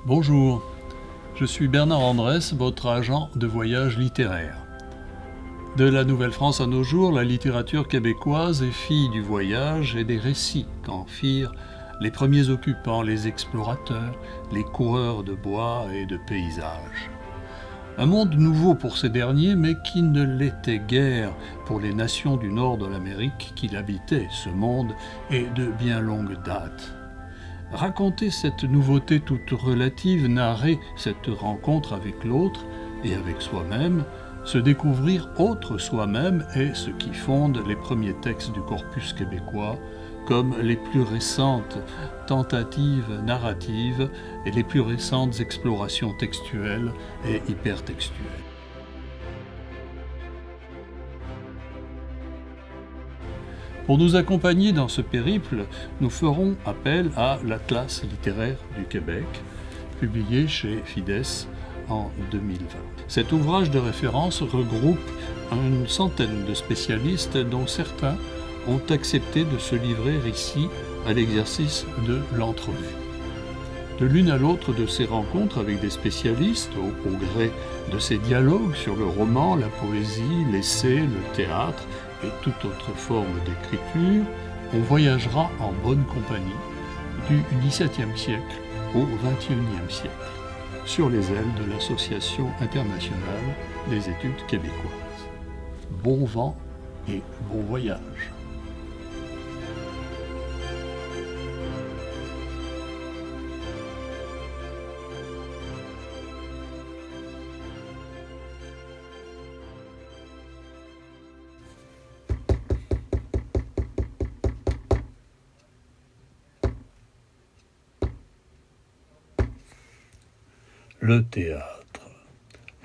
Bonjour, je suis Bernard Andrès, votre agent de voyage littéraire. De la Nouvelle-France à nos jours, la littérature québécoise est fille du voyage et des récits qu'en firent les premiers occupants, les explorateurs, les coureurs de bois et de paysages. Un monde nouveau pour ces derniers, mais qui ne l'était guère pour les nations du nord de l'Amérique qui l'habitaient, ce monde, et de bien longue date. Raconter cette nouveauté toute relative, narrer cette rencontre avec l'autre et avec soi-même, se découvrir autre soi-même est ce qui fonde les premiers textes du corpus québécois, comme les plus récentes tentatives narratives et les plus récentes explorations textuelles et hypertextuelles. Pour nous accompagner dans ce périple, nous ferons appel à l'Atlas littéraire du Québec, publié chez Fides en 2020. Cet ouvrage de référence regroupe une centaine de spécialistes dont certains ont accepté de se livrer ici à l'exercice de l'entrevue. De l'une à l'autre de ces rencontres avec des spécialistes, au gré de ces dialogues sur le roman, la poésie, l'essai, le théâtre et toute autre forme d'écriture, on voyagera en bonne compagnie du XVIIe siècle au XXIe siècle, sur les ailes de l'Association internationale des études québécoises. Bon vent et bon voyage. Le théâtre,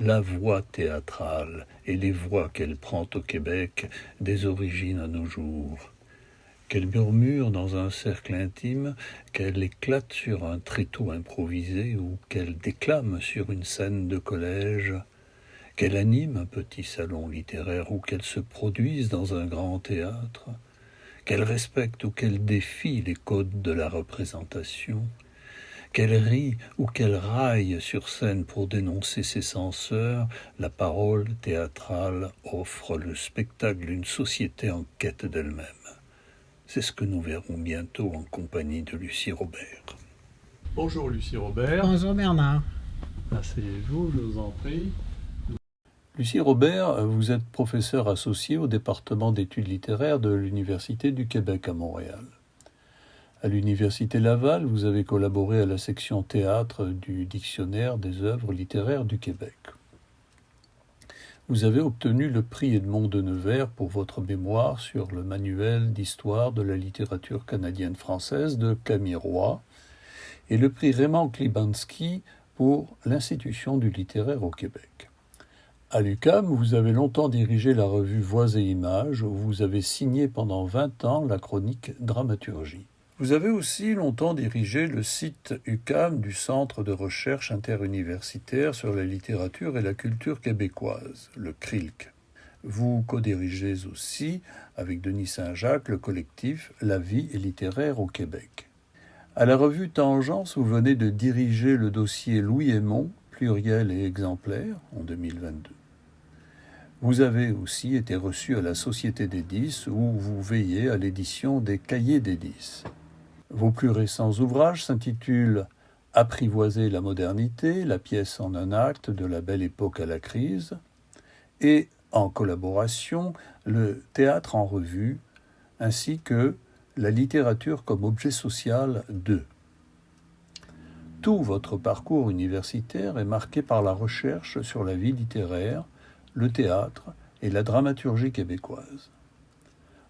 la voix théâtrale et les voix qu'elle prend au Québec des origines à nos jours. Qu'elle murmure dans un cercle intime, qu'elle éclate sur un tréteau improvisé ou qu'elle déclame sur une scène de collège, qu'elle anime un petit salon littéraire ou qu'elle se produise dans un grand théâtre, qu'elle respecte ou qu'elle défie les codes de la représentation, qu'elle rit ou qu'elle raille sur scène pour dénoncer ses censeurs, la parole théâtrale offre le spectacle d'une société en quête d'elle-même. C'est ce que nous verrons bientôt en compagnie de Lucie Robert. Bonjour Lucie Robert. Bonjour Bernard. Asseyez-vous, je vous en prie. Lucie Robert, vous êtes professeure associée au département d'études littéraires de l'Université du Québec à Montréal. À l'Université Laval, vous avez collaboré à la section théâtre du Dictionnaire des œuvres littéraires du Québec. Vous avez obtenu le prix Edmond de Nevers pour votre mémoire sur le manuel d'histoire de la littérature canadienne-française de Camille Roy et le prix Raymond Klibanski pour l'Institution du littéraire au Québec. À l'UQAM, vous avez longtemps dirigé la revue Voix et Images où vous avez signé pendant 20 ans la chronique Dramaturgie. Vous avez aussi longtemps dirigé le site UQAM du Centre de recherche interuniversitaire sur la littérature et la culture québécoise, le CRILC. Vous co-dirigez aussi, avec Denis Saint-Jacques, le collectif La vie est littéraire au Québec. À la revue Tangence, vous venez de diriger le dossier Louis Hémon, pluriel et exemplaire, en 2022. Vous avez aussi été reçu à la Société des 10 où vous veillez à l'édition des Cahiers des 10. Vos plus récents ouvrages s'intitulent « Apprivoiser la modernité, la pièce en un acte de la belle époque à la crise » et, en collaboration, le théâtre en revue, ainsi que la littérature comme objet social 2. Tout votre parcours universitaire est marqué par la recherche sur la vie littéraire, le théâtre et la dramaturgie québécoise.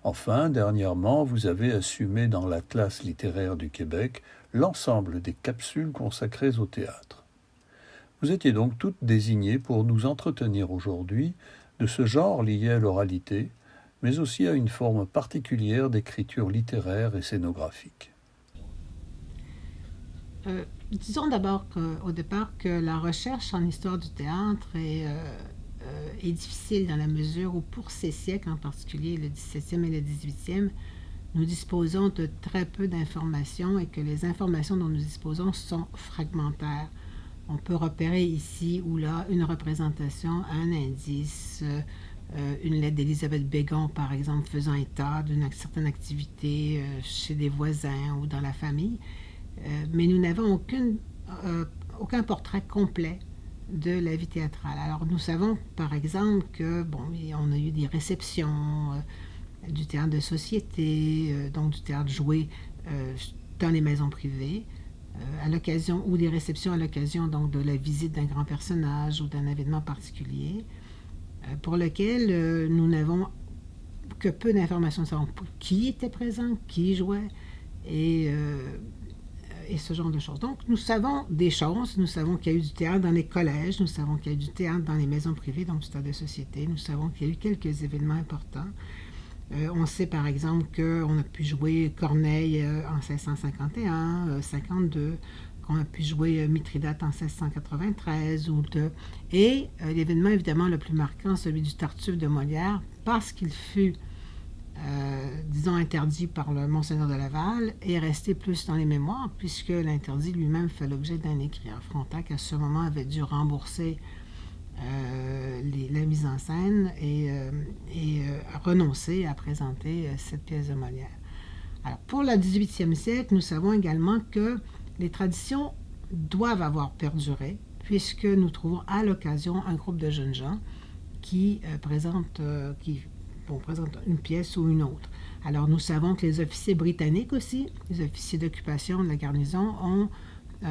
Enfin, dernièrement, vous avez assumé dans l'Atlas littéraire du Québec l'ensemble des capsules consacrées au théâtre. Vous étiez donc toutes désignées pour nous entretenir aujourd'hui de ce genre lié à l'oralité, mais aussi à une forme particulière d'écriture littéraire et scénographique. Disons d'abord au départ que la recherche en histoire du théâtre est difficile dans la mesure où pour ces siècles, en particulier le XVIIe et le XVIIIe, nous disposons de très peu d'informations et que les informations dont nous disposons sont fragmentaires. On peut repérer ici ou là une représentation, un indice, une lettre d'Élisabeth Bégon, par exemple, faisant état d'une certaine activité chez des voisins ou dans la famille, mais nous n'avons aucun portrait complet de la vie théâtrale. Alors nous savons, par exemple, que on a eu des réceptions du théâtre de société, donc du théâtre joué dans les maisons privées, à l'occasion, ou des réceptions à l'occasion donc de la visite d'un grand personnage ou d'un événement particulier, pour lequel nous n'avons que peu d'informations. Nous savons qui était présent, qui jouait, et ce genre de choses. Donc, nous savons des choses. Nous savons qu'il y a eu du théâtre dans les collèges, nous savons qu'il y a eu du théâtre dans les maisons privées, donc du théâtre de société. Nous savons qu'il y a eu quelques événements importants. On sait par exemple qu'on a pu jouer Corneille en 1651, 52, qu'on a pu jouer Mithridate en 1693, et l'événement évidemment le plus marquant, celui du Tartuffe de Molière, parce qu'il fut, disons, interdit par le Monseigneur de Laval, est resté plus dans les mémoires, puisque l'interdit lui-même fait l'objet d'un écrit. Frontenac, à ce moment, avait dû rembourser la mise en scène et renoncer à présenter cette pièce de Molière. Alors, pour le 18e siècle, nous savons également que les traditions doivent avoir perduré, puisque nous trouvons à l'occasion un groupe de jeunes gens qui présentent une pièce ou une autre. Alors, nous savons que les officiers britanniques aussi, les officiers d'occupation de la garnison, ont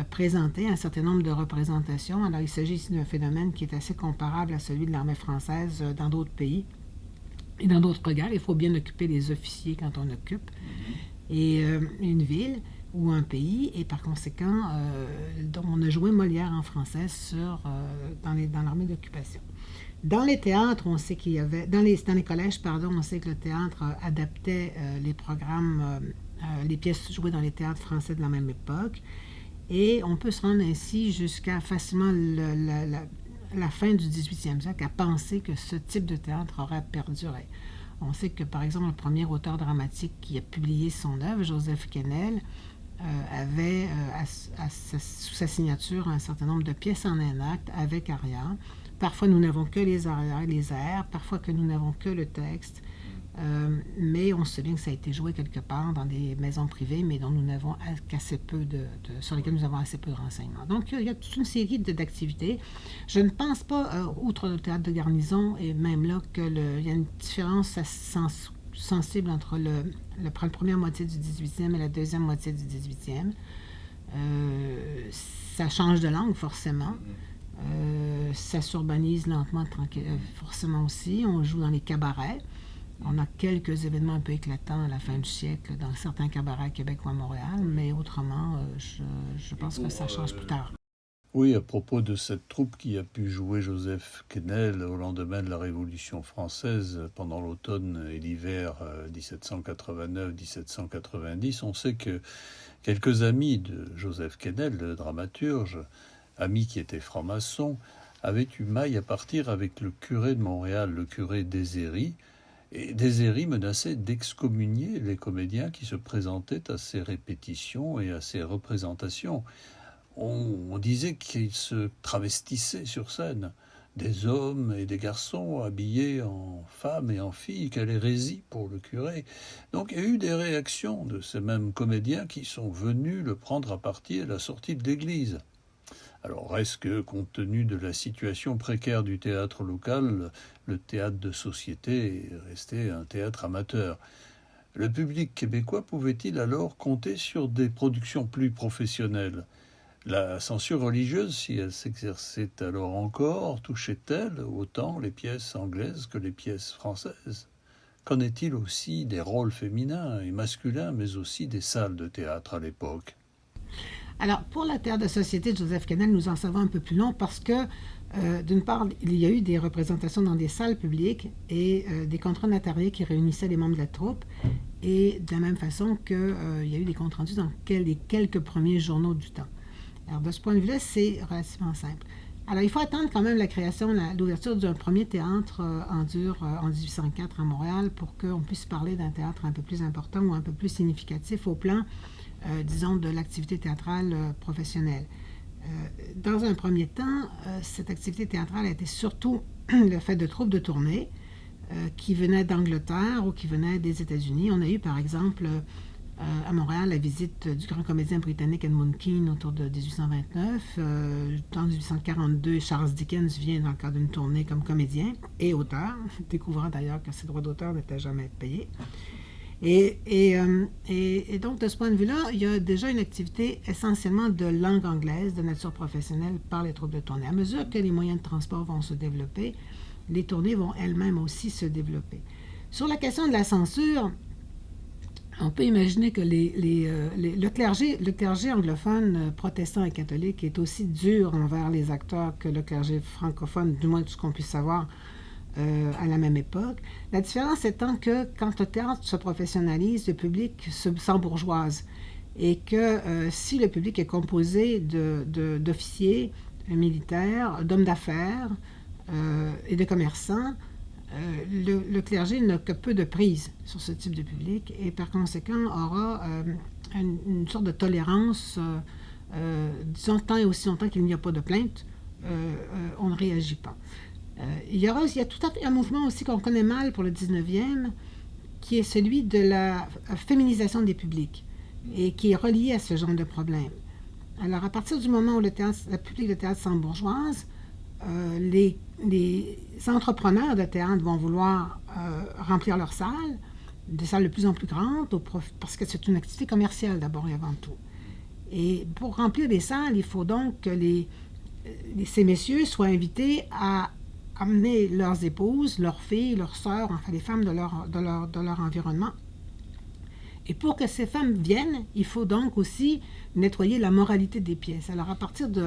présenté un certain nombre de représentations. Alors, il s'agit ici d'un phénomène qui est assez comparable à celui de l'armée française dans d'autres pays et dans d'autres guerres. Il faut bien occuper les officiers quand on occupe et une ville ou un pays, et par conséquent, on a joué Molière en français dans l'armée d'occupation. Dans les théâtres, on sait qu'il y avait... Dans les collèges, on sait que le théâtre adaptait les programmes, les pièces jouées dans les théâtres français de la même époque. Et on peut se rendre ainsi jusqu'à facilement la fin du 18e siècle à penser que ce type de théâtre aurait perduré. On sait que, par exemple, le premier auteur dramatique qui a publié son œuvre, Joseph Quesnel, avait sous sa signature un certain nombre de pièces en un acte avec aria. Parfois, nous n'avons que les arias, les airs, parfois que nous n'avons que le texte. Mais on se souvient que ça a été joué quelque part dans des maisons privées, mais dont nous n'avons qu'assez peu sur lesquelles nous avons assez peu de renseignements. Donc, il y a toute une série d'activités. Je ne pense pas, outre le théâtre de garnison, et même là, qu'il y a une différence sensible entre la première moitié du 18e et la deuxième moitié du 18e. Ça change de langue, forcément. Ça s'urbanise lentement, forcément aussi. On joue dans les cabarets. On a quelques événements un peu éclatants à la fin du siècle dans certains cabarets à Québec ou à Montréal, mais autrement, je pense que ça change plus tard. Oui, à propos de cette troupe qui a pu jouer Joseph Quesnel au lendemain de la Révolution française pendant l'automne et l'hiver 1789-1790, on sait que quelques amis de Joseph Quesnel, le dramaturge, amis qui étaient francs-maçons, avaient eu maille à partir avec le curé de Montréal, le curé Déséry, et Déséry menaçait d'excommunier les comédiens qui se présentaient à ces répétitions et à ces représentations. On disait qu'ils se travestissaient sur scène, des hommes et des garçons habillés en femmes et en filles, quelle hérésie pour le curé. Donc il y a eu des réactions de ces mêmes comédiens qui sont venus le prendre à partie à la sortie de l'église. Alors, reste que, compte tenu de la situation précaire du théâtre local, le théâtre de société est resté un théâtre amateur. Le public québécois pouvait-il alors compter sur des productions plus professionnelles ? La censure religieuse, si elle s'exerçait alors encore, touchait-elle autant les pièces anglaises que les pièces françaises ? Qu'en est-il aussi des rôles féminins et masculins, mais aussi des salles de théâtre à l'époque ? Alors, pour la théâtre de société de Joseph Quesnel, nous en savons un peu plus long parce que, d'une part, il y a eu des représentations dans des salles publiques et des comptes rendus notariés qui réunissaient les membres de la troupe, et de la même façon qu'il y a eu des comptes rendus dans les quelques premiers journaux du temps. Alors, de ce point de vue-là, c'est relativement simple. Alors, il faut attendre quand même la création, l'ouverture d'un premier théâtre en dur en 1804 à Montréal pour qu'on puisse parler d'un théâtre un peu plus important ou un peu plus significatif au plan, disons, de l'activité théâtrale professionnelle. Dans un premier temps, cette activité théâtrale a été surtout le fait de troupes de tournée qui venaient d'Angleterre ou qui venaient des États-Unis. On a eu, par exemple, à Montréal, la visite du grand comédien britannique Edmund Kean autour de 1829. En 1842, Charles Dickens vient dans le cadre d'une tournée comme comédien et auteur, découvrant d'ailleurs que ses droits d'auteur n'étaient jamais payés. Et donc, de ce point de vue-là, il y a déjà une activité essentiellement de langue anglaise, de nature professionnelle, par les troupes de tournée. À mesure que les moyens de transport vont se développer, les tournées vont elles-mêmes aussi se développer. Sur la question de la censure, on peut imaginer que le clergé anglophone, protestant et catholique, est aussi dur envers les acteurs que le clergé francophone, du moins tout ce qu'on puisse savoir à la même époque. La différence étant que quand le théâtre se professionnalise, le public s'embourgeoise et que si le public est composé d'officiers militaires, d'hommes d'affaires et de commerçants, le clergé n'a que peu de prise sur ce type de public et par conséquent aura une sorte de tolérance, disons tant et aussi longtemps qu'il n'y a pas de plainte, on ne réagit pas. Il y a tout un mouvement aussi qu'on connaît mal pour le 19e, qui est celui de la féminisation des publics et qui est relié à ce genre de problème. Alors, à partir du moment où le public de théâtre s'embourgeoise, les entrepreneurs de théâtre vont vouloir remplir leurs salles, des salles de plus en plus grandes, parce que c'est une activité commerciale d'abord et avant tout. Et pour remplir des salles, il faut donc que ces messieurs soient invités à amener leurs épouses, leurs filles, leurs sœurs, enfin les femmes de leur environnement. Et pour que ces femmes viennent, il faut donc aussi nettoyer la moralité des pièces. Alors, à partir du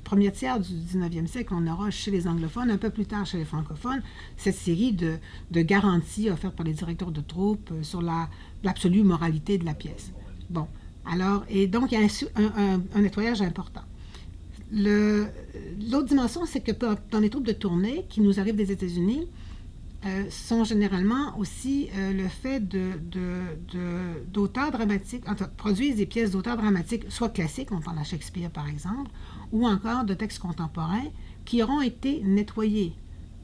premier tiers du 19e siècle, on aura chez les anglophones, un peu plus tard chez les francophones, cette série de garanties offertes par les directeurs de troupes sur l'absolue moralité de la pièce. Bon, alors, et donc, il y a un nettoyage important. L'autre dimension, c'est que dans les troupes de tournée qui nous arrivent des États-Unis, sont généralement aussi le fait d'auteurs dramatiques, produisent des pièces d'auteurs dramatiques, soit classiques, on parle à Shakespeare par exemple, ou encore de textes contemporains qui auront été nettoyés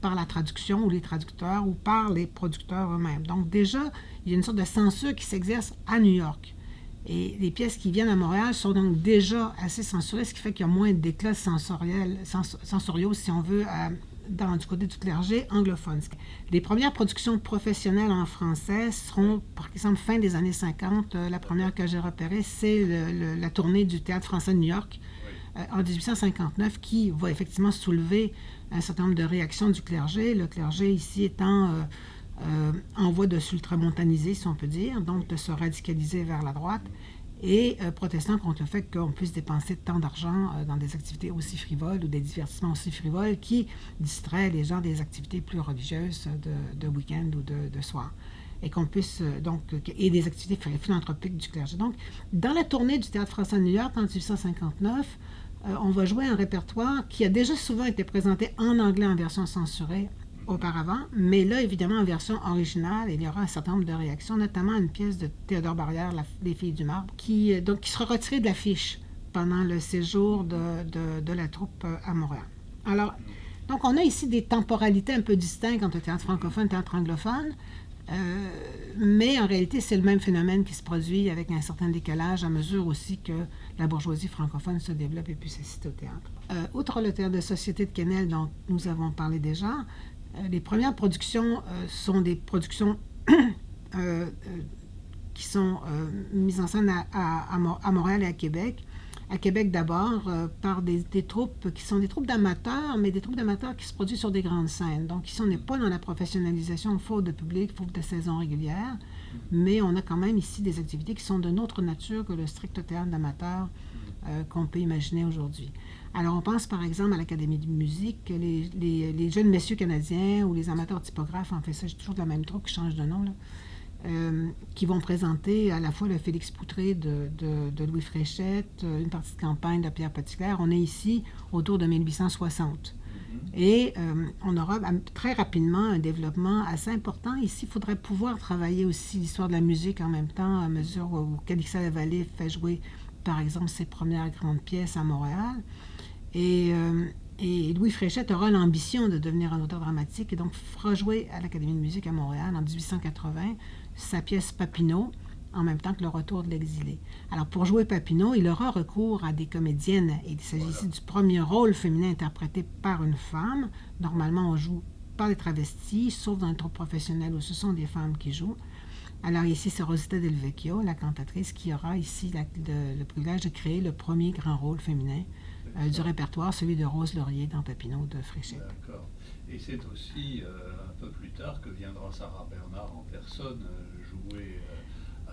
par la traduction ou les traducteurs ou par les producteurs eux-mêmes. Donc déjà, il y a une sorte de censure qui s'exerce à New York. Et les pièces qui viennent à Montréal sont donc déjà assez censurées, ce qui fait qu'il y a moins d'éclats sensoriaux, si on veut, du côté du clergé anglophone. Les premières productions professionnelles en français seront, par exemple, fin des années 50. La première que j'ai repérée, c'est la tournée du Théâtre français de New York en 1859, qui va effectivement soulever un certain nombre de réactions du clergé. Le clergé, ici, étant en voie de s'ultramontaniser, si on peut dire, donc de se radicaliser vers la droite, et protestant contre le fait qu'on puisse dépenser tant d'argent dans des activités aussi frivoles ou des divertissements aussi frivoles qui distraient les gens des activités plus religieuses de week-end ou de soir. Et qu'on puisse, et des activités philanthropiques du clergé. Donc, dans la tournée du Théâtre français de New York en 1859, on va jouer un répertoire qui a déjà souvent été présenté en anglais en version censurée auparavant, mais là, évidemment, en version originale, il y aura un certain nombre de réactions, notamment une pièce de Théodore Barrière, Les Filles du Marbre, qui sera retirée de l'affiche pendant le séjour de la troupe à Montréal. Alors, donc, on a ici des temporalités un peu distinctes entre le théâtre francophone et le théâtre anglophone, mais en réalité, c'est le même phénomène qui se produit avec un certain décalage à mesure aussi que la bourgeoisie francophone se développe et puisse assister au théâtre. Outre le théâtre de société de Quesnel, dont nous avons parlé déjà, les premières productions sont des productions qui sont mises en scène à Montréal et à Québec. À Québec d'abord, par des troupes qui sont des troupes d'amateurs, mais des troupes d'amateurs qui se produisent sur des grandes scènes. Donc ici, on n'est pas dans la professionnalisation faute de public, faute de saison régulière, mais on a quand même ici des activités qui sont d'une autre nature que le strict théâtre d'amateurs qu'on peut imaginer aujourd'hui. Alors, on pense par exemple à l'Académie de musique, les jeunes messieurs canadiens ou les amateurs typographes, en fait ça, j'ai toujours de la même troupe qui change de nom, là. qui vont présenter à la fois le Félix Poutré de Louis Fréchette, une partie de campagne de Pierre Petitclerc. On est ici autour de 1860. Et on aura très rapidement un développement assez important. Ici, il faudrait pouvoir travailler aussi l'histoire de la musique en même temps, à mesure où Calixa Lavallée fait jouer, par exemple, ses premières grandes pièces à Montréal. Et Louis Fréchette aura l'ambition de devenir un auteur dramatique et donc fera jouer à l'Académie de musique à Montréal en 1880 sa pièce Papineau, en même temps que le retour de l'exilé. Alors, pour jouer Papineau, il aura recours à des comédiennes. Il s'agit ici du premier rôle féminin interprété par une femme. Normalement, on joue par des travestis, sauf dans les troupes professionnelles où ce sont des femmes qui jouent. Alors ici, c'est Rosita Del Vecchio, la cantatrice, qui aura ici le privilège de créer le premier grand rôle féminin du répertoire, celui de Rose Laurier dans Papineau de Fréchette. D'accord. Et c'est aussi un peu plus tard que viendra Sarah Bernard en personne jouer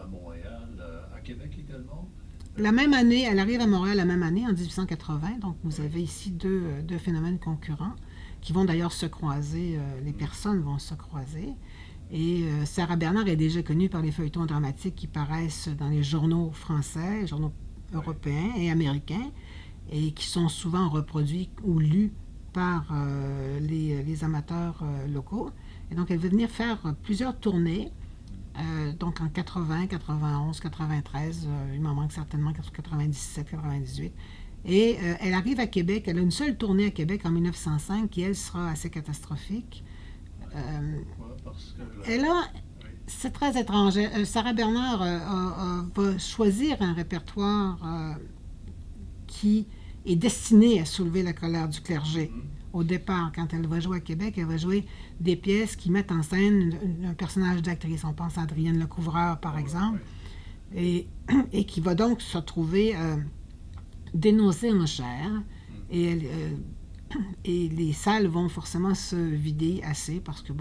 à Montréal, à Québec également. La même année, elle arrive à Montréal la même année, en 1880. Donc, vous avez ici deux phénomènes concurrents qui vont d'ailleurs se croiser. Les personnes vont se croiser. Et Sarah Bernard est déjà connue par les feuilletons dramatiques qui paraissent dans les journaux français, journaux européens et américains, et qui sont souvent reproduits ou lus par les amateurs locaux. Et donc, elle va venir faire plusieurs tournées. Donc en 80, 91, 93, il m'en manque certainement 97, 98. Et elle arrive à Québec, elle a une seule tournée à Québec en 1905 qui, elle, sera assez catastrophique. Elle a... C'est très étrange. Sarah Bernard va choisir un répertoire qui est destiné à soulever la colère du clergé. Au départ, quand elle va jouer à Québec, elle va jouer des pièces qui mettent en scène un personnage d'actrice. On pense à Adrienne Lecouvreur, par exemple, et qui va donc se retrouver dénoncée en chair. Et les salles vont forcément se vider assez parce que,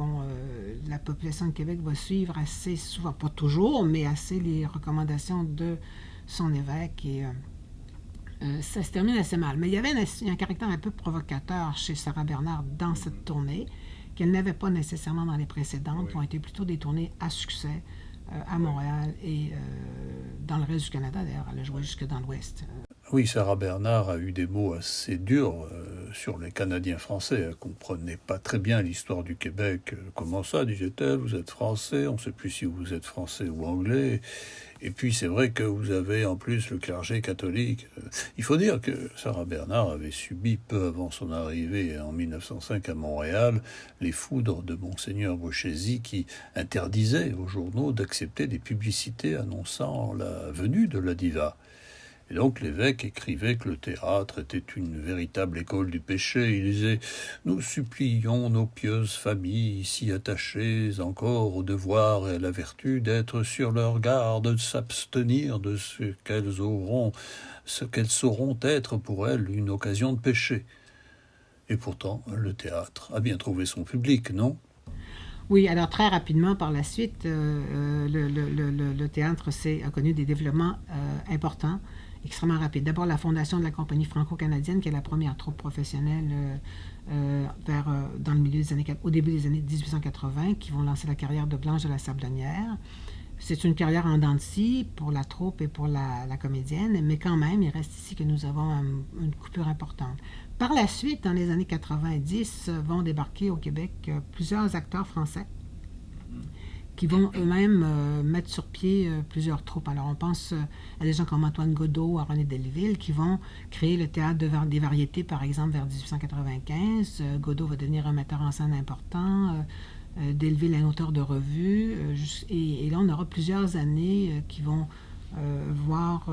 la population de Québec va suivre assez souvent, pas toujours, mais assez les recommandations de son évêque et... ça se termine assez mal. Mais il y avait un caractère un peu provocateur chez Sarah Bernard dans cette tournée, qu'elle n'avait pas nécessairement dans les précédentes, qui ont été plutôt des tournées à succès à Montréal et dans le reste du Canada, d'ailleurs. Elle a joué jusque dans l'Ouest. Oui, Sarah Bernard a eu des mots assez durs sur les Canadiens français. Elle ne comprenait pas très bien l'histoire du Québec. Comment ça, disait-elle, vous êtes français, on ne sait plus si vous êtes français ou anglais. Et puis c'est vrai que vous avez en plus le clergé catholique. Il faut dire que Sarah Bernard avait subi peu avant son arrivée en 1905 à Montréal les foudres de Monseigneur Bochésy qui interdisait aux journaux d'accepter des publicités annonçant la venue de la diva. Et donc l'évêque écrivait que le théâtre était une véritable école du péché. Il disait « Nous supplions nos pieuses familles, si attachées encore au devoir et à la vertu, d'être sur leur garde, de s'abstenir de ce qu'elles sauront être pour elles une occasion de péché. » Et pourtant, le théâtre a bien trouvé son public, non ? Oui, alors très rapidement par la suite, le théâtre a connu des développements importants, extrêmement rapides. D'abord, la fondation de la Compagnie franco-canadienne, qui est la première troupe professionnelle dans le milieu au début des années 1880, qui vont lancer la carrière de Blanche de la Sablonnière. C'est une carrière en dents de scie pour la troupe et pour la comédienne, mais quand même, il reste ici que nous avons une coupure importante. Par la suite, dans les années 90, vont débarquer au Québec plusieurs acteurs français qui vont eux-mêmes mettre sur pied plusieurs troupes. Alors on pense à des gens comme Antoine Godot, à René Delville, qui vont créer le théâtre des variétés, par exemple, vers 1895. Godot va devenir un metteur en scène important. Delville est un auteur de revue. Et là, on aura plusieurs années qui vont voir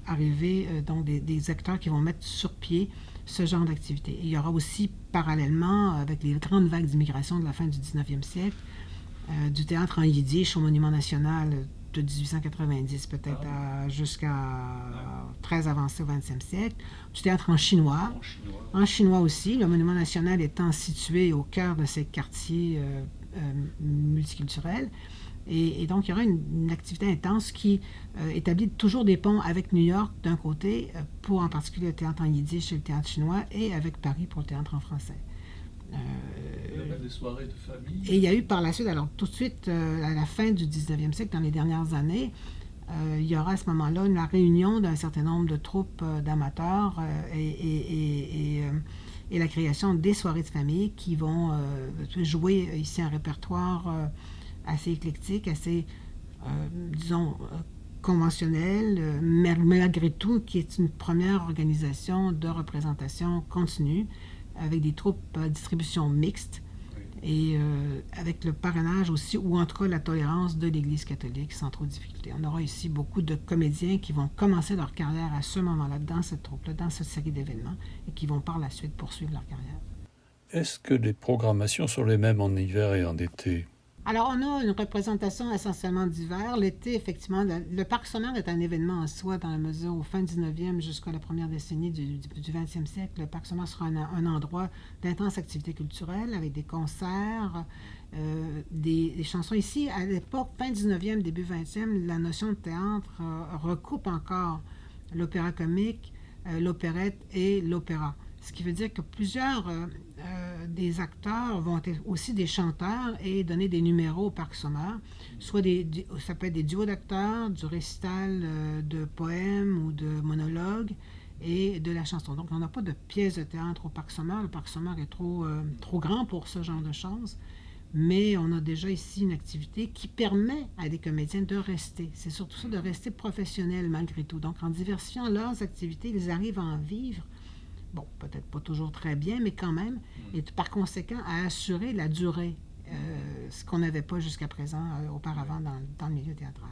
arriver donc des acteurs qui vont mettre sur pied ce genre d'activité. Et il y aura aussi, parallèlement, avec les grandes vagues d'immigration de la fin du 19e siècle, du théâtre en yiddish au Monument national de 1890 peut-être jusqu'à très avancé au 20e siècle, du théâtre en chinois. En chinois aussi, le Monument national étant situé au cœur de ces quartiers multiculturels. Et donc, il y aura une activité intense qui établit toujours des ponts avec New York d'un côté, pour en particulier le théâtre en yiddish et le théâtre chinois, et avec Paris pour le théâtre en français. des soirées de famille. Et il y a eu par la suite, alors tout de suite, à la fin du 19e siècle, dans les dernières années, il y aura à ce moment-là la réunion d'un certain nombre de troupes d'amateurs et la création des soirées de famille qui vont jouer ici un répertoire assez éclectique, assez, disons, conventionnel, malgré tout, qui est une première organisation de représentation continue avec des troupes à distribution mixte et avec le parrainage aussi, ou en tout cas la tolérance de l'Église catholique sans trop de difficultés. On aura ici beaucoup de comédiens qui vont commencer leur carrière à ce moment-là, dans cette troupe-là, dans cette série d'événements, et qui vont par la suite poursuivre leur carrière. Est-ce que les programmations sont les mêmes en hiver et en été? Alors, on a une représentation essentiellement d'hiver. L'été, effectivement, le Parc sommaire est un événement en soi dans la mesure où, fin 19e jusqu'à la première décennie du 20e siècle, le Parc sommaire sera un endroit d'intense activité culturelle avec des concerts, des chansons. Ici, à l'époque, fin 19e, début 20e, la notion de théâtre recoupe encore l'opéra comique, l'opérette et l'opéra. Ce qui veut dire que plusieurs des acteurs vont être aussi des chanteurs et donner des numéros au Parc sommaire. Soit ça peut être des duos d'acteurs, du récital de poèmes ou de monologues et de la chanson. Donc, on n'a pas de pièce de théâtre au Parc sommaire. Le Parc sommaire est trop grand pour ce genre de choses. Mais on a déjà ici une activité qui permet à des comédiens de rester. C'est surtout ça, de rester professionnels malgré tout. Donc, en diversifiant leurs activités, ils arrivent à en vivre. Bon, peut-être pas toujours très bien, mais quand même, et par conséquent, à assurer la durée, ce qu'on n'avait pas jusqu'à présent, auparavant, dans le milieu théâtral.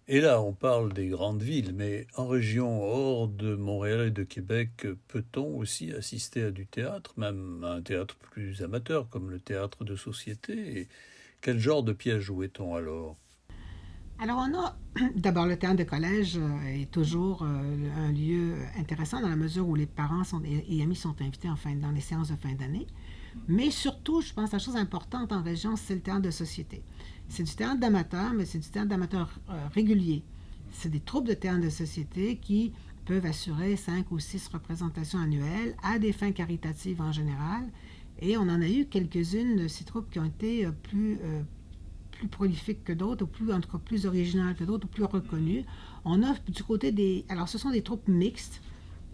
Et là, on parle des grandes villes, mais en région hors de Montréal et de Québec, peut-on aussi assister à du théâtre, même à un théâtre plus amateur, comme le théâtre de société? Et quel genre de pièces jouait-on alors? Alors, on a d'abord le théâtre de collège est toujours un lieu intéressant dans la mesure où les parents et amis sont invités dans les séances de fin d'année. Mais surtout, je pense que la chose importante en région, c'est le théâtre de société. C'est du théâtre d'amateurs, mais c'est du théâtre d'amateurs régulier. C'est des troupes de théâtre de société qui peuvent assurer 5 ou 6 représentations annuelles à des fins caritatives en général. Et on en a eu quelques-unes de ces troupes qui ont été plus prolifiques que d'autres, ou en tout cas plus originales que d'autres, ou plus reconnues. On a du côté des... Alors, ce sont des troupes mixtes.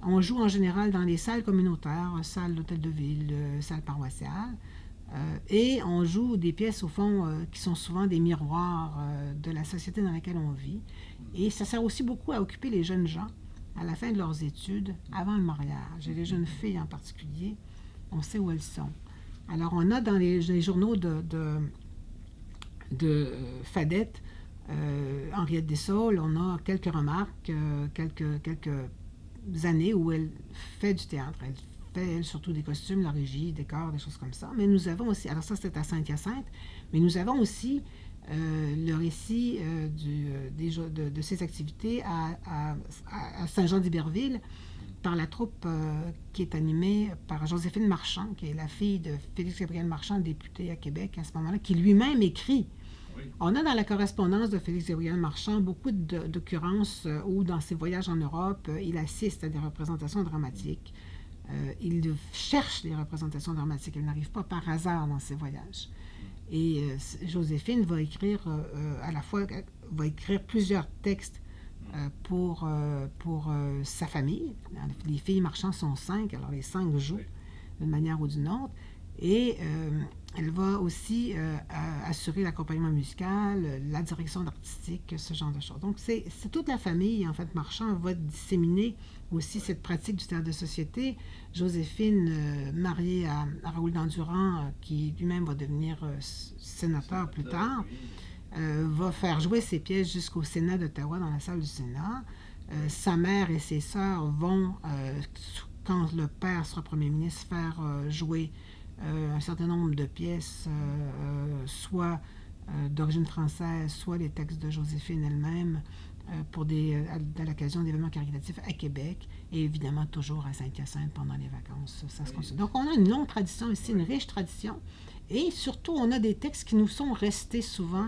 On joue en général dans les salles communautaires, salles d'hôtel de ville, salles paroissiales. Et on joue des pièces, au fond, qui sont souvent des miroirs de la société dans laquelle on vit. Et ça sert aussi beaucoup à occuper les jeunes gens à la fin de leurs études, avant le mariage. Et les jeunes filles en particulier, on sait où elles sont. Alors, on a dans les journaux de Fadette, Henriette Dessaulles, on a quelques remarques, quelques années où elle fait du théâtre. Elle fait, elle, surtout des costumes, la régie, décors, des choses comme ça. Mais nous avons aussi, alors ça c'est à Saint-Hyacinthe, mais nous avons aussi le récit de ces activités à Saint-Jean-d'Iberville par la troupe qui est animée par Joséphine Marchand, qui est la fille de Félix-Gabriel Marchand, député à Québec à ce moment-là, qui lui-même écrit. On a dans la correspondance de Félix-Gabriel Marchand beaucoup d'occurrences où, dans ses voyages en Europe, il assiste à des représentations dramatiques. Il cherche des représentations dramatiques. Il n'arrive pas par hasard dans ses voyages. Et Joséphine va écrire à la fois plusieurs textes pour sa famille. Les filles Marchand sont 5, alors les 5 jouent d'une manière ou d'une autre. Et elle va aussi assurer l'accompagnement musical, la direction artistique, ce genre de choses. Donc, c'est toute la famille, en fait, Marchand va disséminer aussi cette pratique du théâtre de société. Joséphine, mariée à Raoul Dandurand, qui lui-même va devenir sénateur plus tard, va faire jouer ses pièces jusqu'au Sénat d'Ottawa, dans la salle du Sénat. Sa mère et ses sœurs vont, quand le père sera premier ministre, faire jouer un certain nombre de pièces, soit d'origine française, soit les textes de Joséphine elle-même, à l'occasion d'événements caritatifs à Québec, et évidemment toujours à Saint-Hyacinthe pendant les vacances. Ça se continue. Donc on a une longue tradition ici, une riche tradition, et surtout on a des textes qui nous sont restés souvent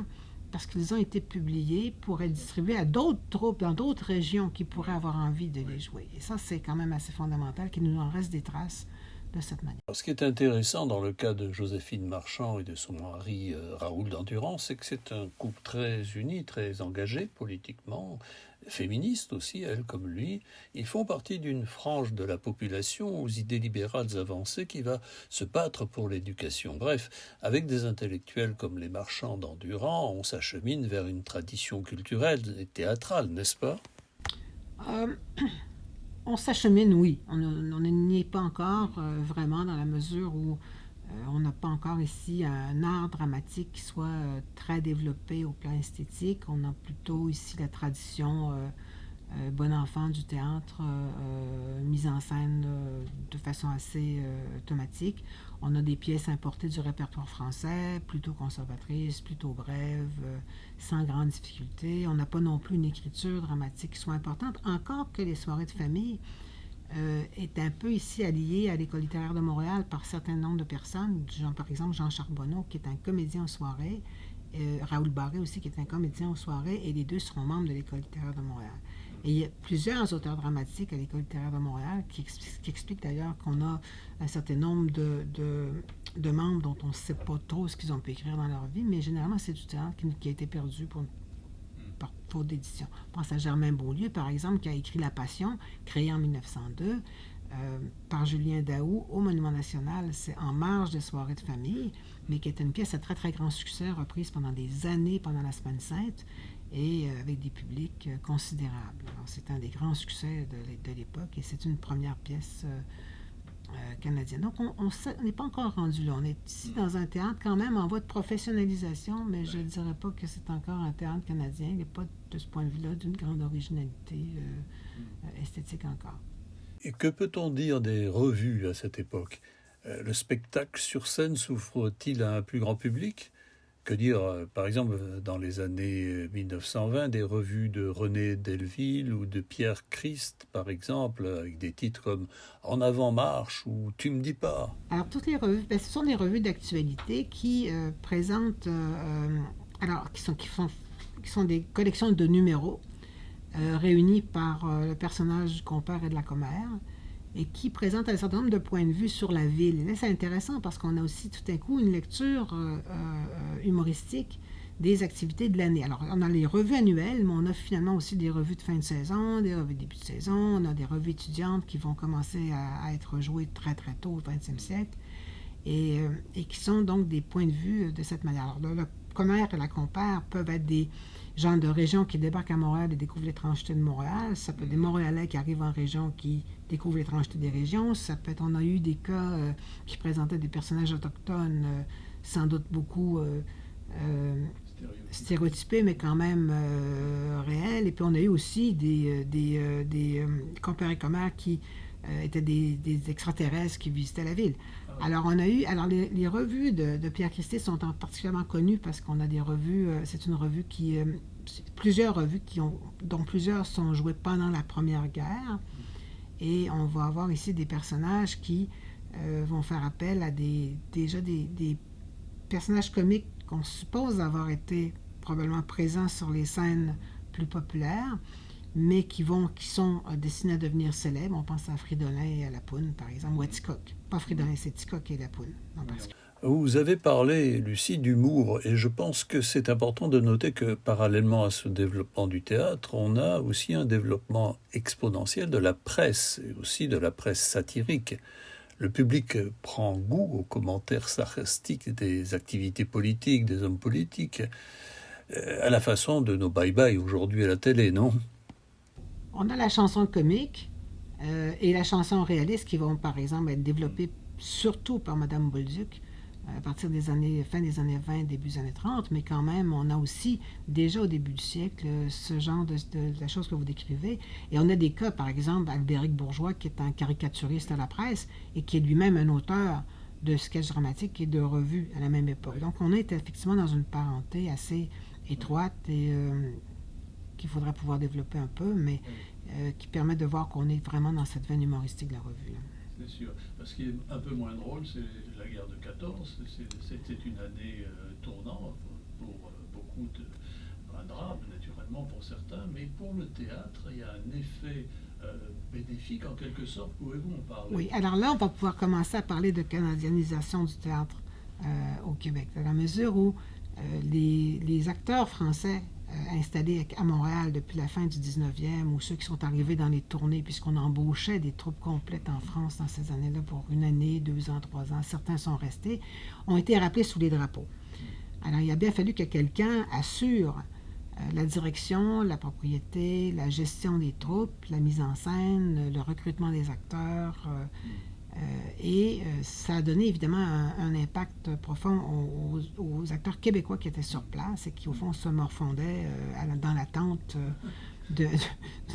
parce qu'ils ont été publiés pour être distribués à d'autres troupes dans d'autres régions qui pourraient avoir envie de les jouer. Et ça, c'est quand même assez fondamental, qu'il nous en reste des traces de cette manière. Ce qui est intéressant dans le cas de Joséphine Marchand et de son mari Raoul d'Endurance, c'est que c'est un couple très uni, très engagé politiquement, féministe aussi, elle comme lui. Ils font partie d'une frange de la population aux idées libérales avancées qui va se battre pour l'éducation. Bref, avec des intellectuels comme les Marchands d'Endurance, on s'achemine vers une tradition culturelle et théâtrale, n'est-ce pas ? On s'achemine, oui. On n'y est pas encore vraiment dans la mesure où on n'a pas encore ici un art dramatique qui soit très développé au plan esthétique. On a plutôt ici la tradition bon enfant du théâtre mise en scène de façon assez automatique. On a des pièces importées du répertoire français, plutôt conservatrices, plutôt brèves, sans grande difficulté. On n'a pas non plus une écriture dramatique qui soit importante, encore que les soirées de famille est un peu ici alliée à l'École littéraire de Montréal par un certain nombre de personnes, genre, par exemple Jean Charbonneau, qui est un comédien aux soirées, Raoul Barré aussi, qui est un comédien aux soirées, et les deux seront membres de l'École littéraire de Montréal. Et il y a plusieurs auteurs dramatiques à l'École littéraire de Montréal qui expliquent d'ailleurs qu'on a un certain nombre de membres dont on ne sait pas trop ce qu'ils ont pu écrire dans leur vie, mais généralement c'est du théâtre qui a été perdu par faute d'édition. On pense à Germain Beaulieu, par exemple, qui a écrit La Passion, créée en 1902, par Julien Daou au Monument National. C'est en marge des soirées de famille, mais qui est une pièce à très très grand succès, reprise pendant des années pendant la Semaine Sainte, et avec des publics considérables. Alors, c'est un des grands succès de l'époque, et c'est une première pièce canadienne. Donc, on n'est pas encore rendu là. On est ici dans un théâtre quand même en voie de professionnalisation, mais je ne dirais pas que c'est encore un théâtre canadien. Il n'est pas, de ce point de vue-là, d'une grande originalité esthétique encore. Et que peut-on dire des revues à cette époque ? Le spectacle sur scène s'ouvre-t-il à un plus grand public ? Que dire, par exemple, dans les années 1920, des revues de René Delville ou de Pierre Christ, par exemple, avec des titres comme En avant marche ou Tu me dis pas. Alors, toutes les revues, ce sont des revues d'actualité qui présentent, qui sont des collections de numéros réunis par le personnage du compère et de la commère, et qui présente un certain nombre de points de vue sur la ville. Et là, c'est intéressant parce qu'on a aussi tout à coup une lecture humoristique des activités de l'année. Alors, on a les revues annuelles, mais on a finalement aussi des revues de fin de saison, des revues de début de saison, on a des revues étudiantes qui vont commencer à être jouées très très tôt au 20e siècle, et qui sont donc des points de vue de cette manière. Alors, le commère et la compère peuvent être des gens de région qui débarquent à Montréal et découvrent l'étrangeté de Montréal. Ça peut être des Montréalais qui arrivent en région qui découvrent l'étrangeté des régions. Ça peut être, on a eu des cas qui présentaient des personnages autochtones, sans doute beaucoup stéréotypés, mais quand même réels. Et puis on a eu aussi des compères et commères qui étaient des extraterrestres qui visitaient la ville. Alors, on a eu. Alors, les revues de Pierre Christé sont particulièrement connues parce qu'on a des revues. C'est une revue qui. Plusieurs revues dont plusieurs sont jouées pendant la Première Guerre. Et on va avoir ici des personnages qui vont faire appel à déjà des personnages comiques qu'on suppose avoir été probablement présents sur les scènes plus populaires, mais qui sont destinés à devenir célèbres. On pense à Fridolin et à Lapoune, par exemple, ou à Ticoc. Pas Fridolin, c'est Ticoc et Lapoune. Vous avez parlé, Lucie, d'humour, et je pense que c'est important de noter que, parallèlement à ce développement du théâtre, on a aussi un développement exponentiel de la presse, et aussi de la presse satirique. Le public prend goût aux commentaires sarcastiques des activités politiques, des hommes politiques, à la façon de nos bye-bye aujourd'hui à la télé, non ? On a la chanson comique et la chanson réaliste qui vont, par exemple, être développées surtout par Madame Bolduc à partir fin des années 20, début des années 30, mais quand même, on a aussi, déjà au début du siècle, ce genre de la chose que vous décrivez. Et on a des cas, par exemple, Albéric Bourgeois, qui est un caricaturiste à la presse et qui est lui-même un auteur de sketchs dramatiques et de revues à la même époque. Donc, on est effectivement dans une parenté assez étroite et qu'il faudrait pouvoir développer un peu, mais qui permet de voir qu'on est vraiment dans cette veine humoristique de la revue. C'est sûr. Ce qui est un peu moins drôle, c'est la guerre de 14. C'était une année tournante pour beaucoup un drame, naturellement, pour certains, mais pour le théâtre, il y a un effet bénéfique en quelque sorte. Pouvez-vous en parler? Oui, alors là, on va pouvoir commencer à parler de canadianisation du théâtre au Québec, dans la mesure où les acteurs français installés à Montréal depuis la fin du 19e, ou ceux qui sont arrivés dans les tournées, puisqu'on embauchait des troupes complètes en France dans ces années-là pour 1 année, 2 ans, 3 ans, certains sont restés, ont été rappelés sous les drapeaux. Alors, il a bien fallu que quelqu'un assure la direction, la propriété, la gestion des troupes, la mise en scène, le recrutement des acteurs. Et ça a donné évidemment un impact profond aux acteurs québécois qui étaient sur place et qui, au fond, se morfondaient dans l'attente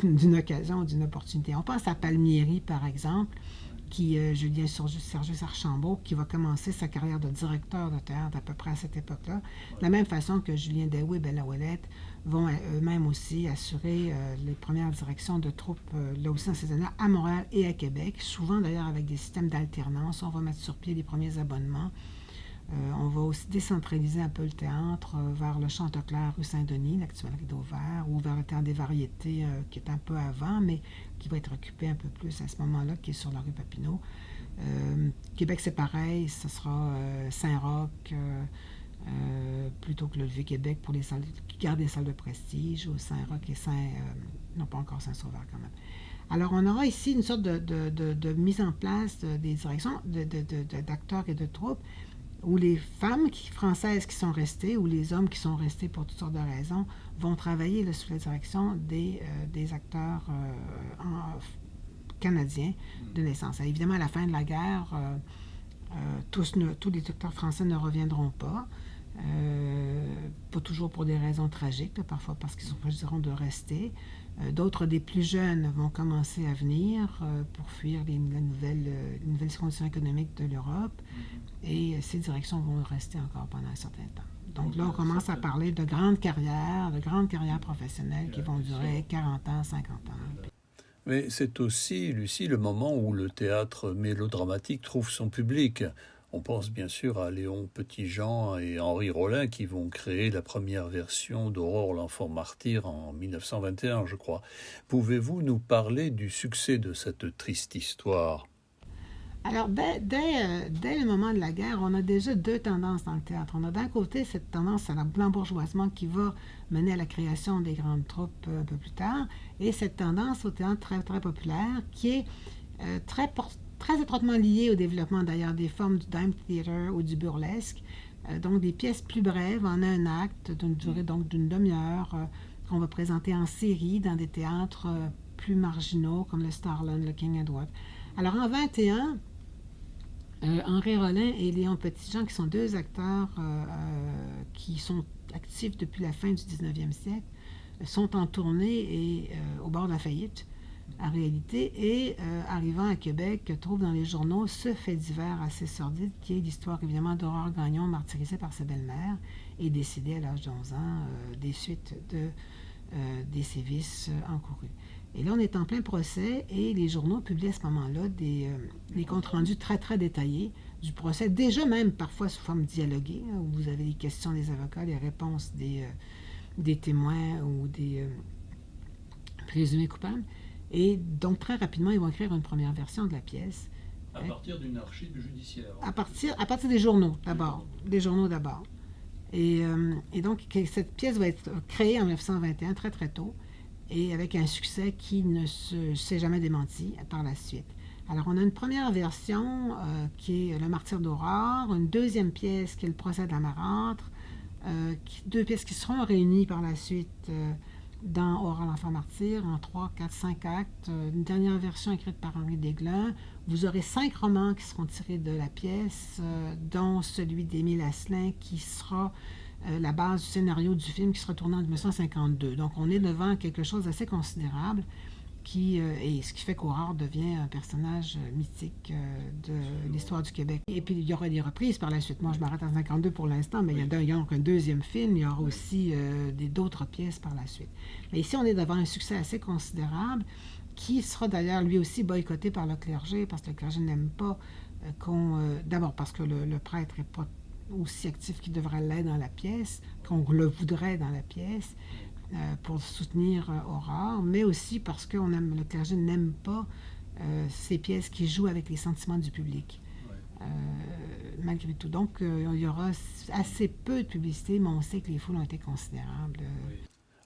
d'une occasion, d'une opportunité. On pense à Palmieri, par exemple, Julien Sergius Archambault, qui va commencer sa carrière de directeur de théâtre à peu près à cette époque-là, de la même façon que Julien Deshoué et Bella Ouellette vont eux-mêmes aussi assurer les premières directions de troupes, là aussi dans ces années à Montréal et à Québec, souvent d'ailleurs avec des systèmes d'alternance. On va mettre sur pied les premiers abonnements. On va aussi décentraliser un peu le théâtre vers le Chanteclair, rue Saint-Denis, l'actuel Rideau Vert, ou vers le Théâtre des Variétés, qui est un peu avant, mais qui va être occupé un peu plus à ce moment-là, qui est sur la rue Papineau. Québec, c'est pareil, ce sera Saint-Roch, plutôt que le Vieux-Québec pour les salles qui gardent des salles de prestige, ou Saint-Roch et non pas encore Saint-Sauveur quand même. Alors, on aura ici une sorte de mise en place des directions d'acteurs et de troupes, où les femmes françaises qui sont restées, ou les hommes qui sont restés pour toutes sortes de raisons, vont travailler là, sous la direction des acteurs canadiens de naissance. Alors, évidemment, à la fin de la guerre, tous les acteurs français ne reviendront pas. Pas toujours pour des raisons tragiques, là, parfois parce qu'ils choisiront de rester. D'autres des plus jeunes vont commencer à venir pour fuir les nouvelles conditions économiques de l'Europe, et ces directions vont rester encore pendant un certain temps. Donc là, on commence à parler de grandes carrières professionnelles qui vont durer 40 ans, 50 ans. Mais c'est aussi, Lucie, le moment où le théâtre mélodramatique trouve son public. On pense bien sûr à Léon Petitjean et Henri Rollin qui vont créer la première version d'Aurore l'enfant martyr en 1921, je crois. Pouvez-vous nous parler du succès de cette triste histoire? Alors, dès le moment de la guerre, on a déjà 2 tendances dans le théâtre. On a d'un côté cette tendance à l'embourgeoisement qui va mener à la création des grandes troupes un peu plus tard, et cette tendance au théâtre très, très populaire qui est très étroitement liée au développement d'ailleurs des formes du dime theater ou du burlesque, donc des pièces plus brèves en un acte, d'une durée donc d'une demi-heure, qu'on va présenter en série dans des théâtres plus marginaux comme le Starland, le King Edward. Alors en 21, Henri Rollin et Léon Petitjean, qui sont 2 acteurs qui sont actifs depuis la fin du 19e siècle, sont en tournée et au bord de la faillite, en réalité, et arrivant à Québec, trouvent dans les journaux ce fait divers assez sordide, qui est l'histoire évidemment d'Aurore Gagnon, martyrisée par sa belle-mère et décédée à l'âge de 11 ans des suites des sévices encourus. Et là, on est en plein procès et les journaux publient à ce moment-là des comptes rendus très, très détaillés du procès, déjà même parfois sous forme dialoguée, hein, où vous avez les questions des avocats, les réponses des témoins ou des présumés coupables. Et donc, très rapidement, ils vont écrire une première version de la pièce. À partir d'une archive judiciaire. À partir des journaux, d'abord. Des journaux d'abord. Et donc, cette pièce va être créée en 1921, très, très tôt, et avec un succès qui ne s'est jamais démenti par la suite. Alors, on a une première version qui est Le Martyr d'Aurore, une deuxième pièce qui est Le Procès de la marâtre, 2 pièces qui seront réunies par la suite dans Aurore l'enfant martyr, en 3, 4, 5 actes, une dernière version écrite par Henri Desglin. Vous aurez 5 romans qui seront tirés de la pièce, dont celui d'Émile Asselin, qui sera la base du scénario du film, qui sera tourné en 1952. Donc, on est devant quelque chose d'assez considérable, et ce qui fait qu'Aurore devient un personnage mythique de l'histoire du Québec. Et puis, il y aura des reprises par la suite. Moi, je m'arrête à 52 pour l'instant, mais il y a donc un deuxième film. Il y aura aussi d'autres pièces par la suite. Mais ici, on est devant un succès assez considérable, qui sera d'ailleurs lui aussi boycotté par le clergé, parce que le clergé n'aime pas d'abord parce que le prêtre n'est pas aussi actif qu'il devrait l'être dans la pièce, qu'on le voudrait dans la pièce. pour soutenir Aurore, mais aussi parce que le clergé n'aime pas ces pièces qui jouent avec les sentiments du public. Malgré tout. Donc, il y aura assez peu de publicité, mais on sait que les foules ont été considérables.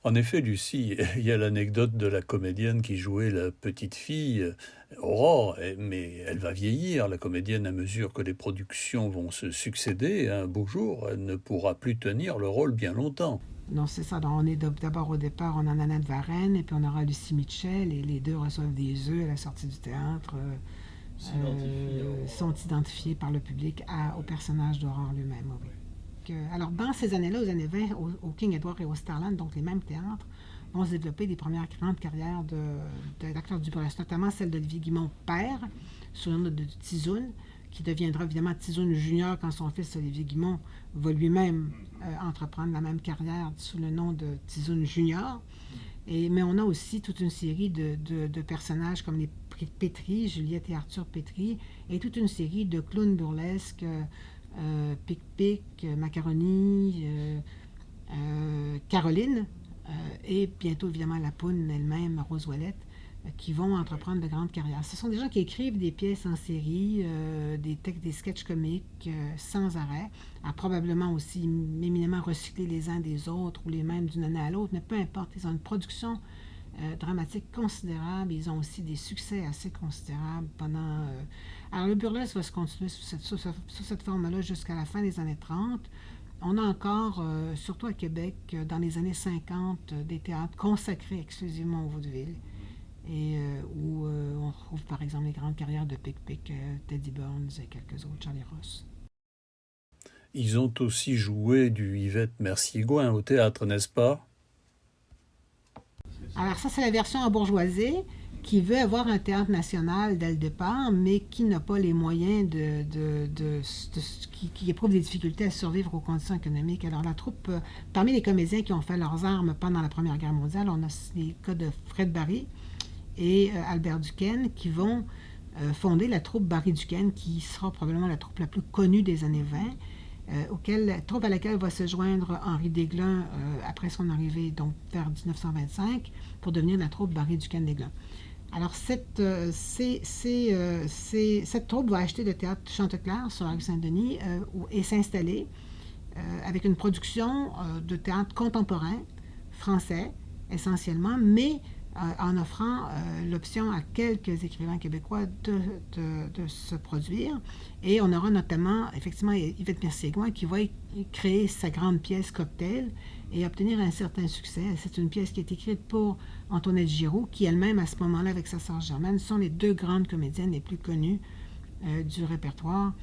En effet, Lucie, il y a l'anecdote de la comédienne qui jouait la petite fille, Aurore, mais elle va vieillir, la comédienne, à mesure que les productions vont se succéder. Un beau jour, elle ne pourra plus tenir le rôle bien longtemps. Non, c'est ça. Donc, on est d'abord au départ, on a Nanette Varenne, et puis on aura Lucie Mitchell, et les deux reçoivent des œufs à la sortie du théâtre. Sont identifiés par le public au personnage d'Aurore lui-même. Oui. Alors, dans ces années-là, aux années 20, au King Edward et au Starland, donc les mêmes théâtres, vont se développer des premières grandes carrières d'acteurs du burlesque, notamment celle d'Olivier Guimond père, sous le nom de Tizoun, qui deviendra évidemment Tizoun Junior quand son fils Olivier Guimond va lui-même entreprendre la même carrière sous le nom de Tizoun Junior. Mais on a aussi toute une série de personnages comme les Pétri, Juliette et Arthur Pétri, et toute une série de clowns burlesques, Pic-Pic, Macaroni, Caroline, et bientôt évidemment la Poune elle-même, Rose Ouellette, qui vont entreprendre de grandes carrières. Ce sont des gens qui écrivent des pièces en série, des sketchs comiques sans arrêt, à probablement aussi éminemment recycler les uns des autres ou les mêmes d'une année à l'autre, mais peu importe, ils ont une production dramatique considérable. Ils ont aussi des succès assez considérables pendant... Alors, le burlesque va se continuer sous cette forme-là jusqu'à la fin des années 30. On a encore, surtout à Québec, dans les années 50, des théâtres consacrés exclusivement au vaudeville, et où on retrouve par exemple les grandes carrières de Pic-Pic, Teddy Burns et quelques autres, Charlie Ross. Ils ont aussi joué du Yvette Mercier-Gouin au théâtre, n'est-ce pas? Alors ça, c'est la version en bourgeoisie qui veut avoir un théâtre national dès le départ, mais qui n'a pas les moyens qui éprouve des difficultés à survivre aux conditions économiques. Alors la troupe, parmi les comédiens qui ont fait leurs armes pendant la Première Guerre mondiale, on a les cas de Fred Barry et Albert Duquesne qui vont fonder la troupe Barry Duquesne, qui sera probablement la troupe la plus connue des années 20. Troupe à laquelle va se joindre Henri Desglin après son arrivée, donc vers 1925, pour devenir la troupe Barry Duquesne Desglin. Alors, cette troupe va acheter le théâtre Chanteclair sur la rue Saint-Denis et s'installer avec une production de théâtre contemporain, français essentiellement, mais en offrant l'option à quelques écrivains québécois de se produire. Et on aura notamment, effectivement, Yvette Mercier-Gouin qui va créer sa grande pièce Cocktail et obtenir un certain succès. C'est une pièce qui est écrite pour Antoinette Giroux, qui elle-même, à ce moment-là, avec sa sœur Germaine, sont les deux grandes comédiennes les plus connues du répertoire.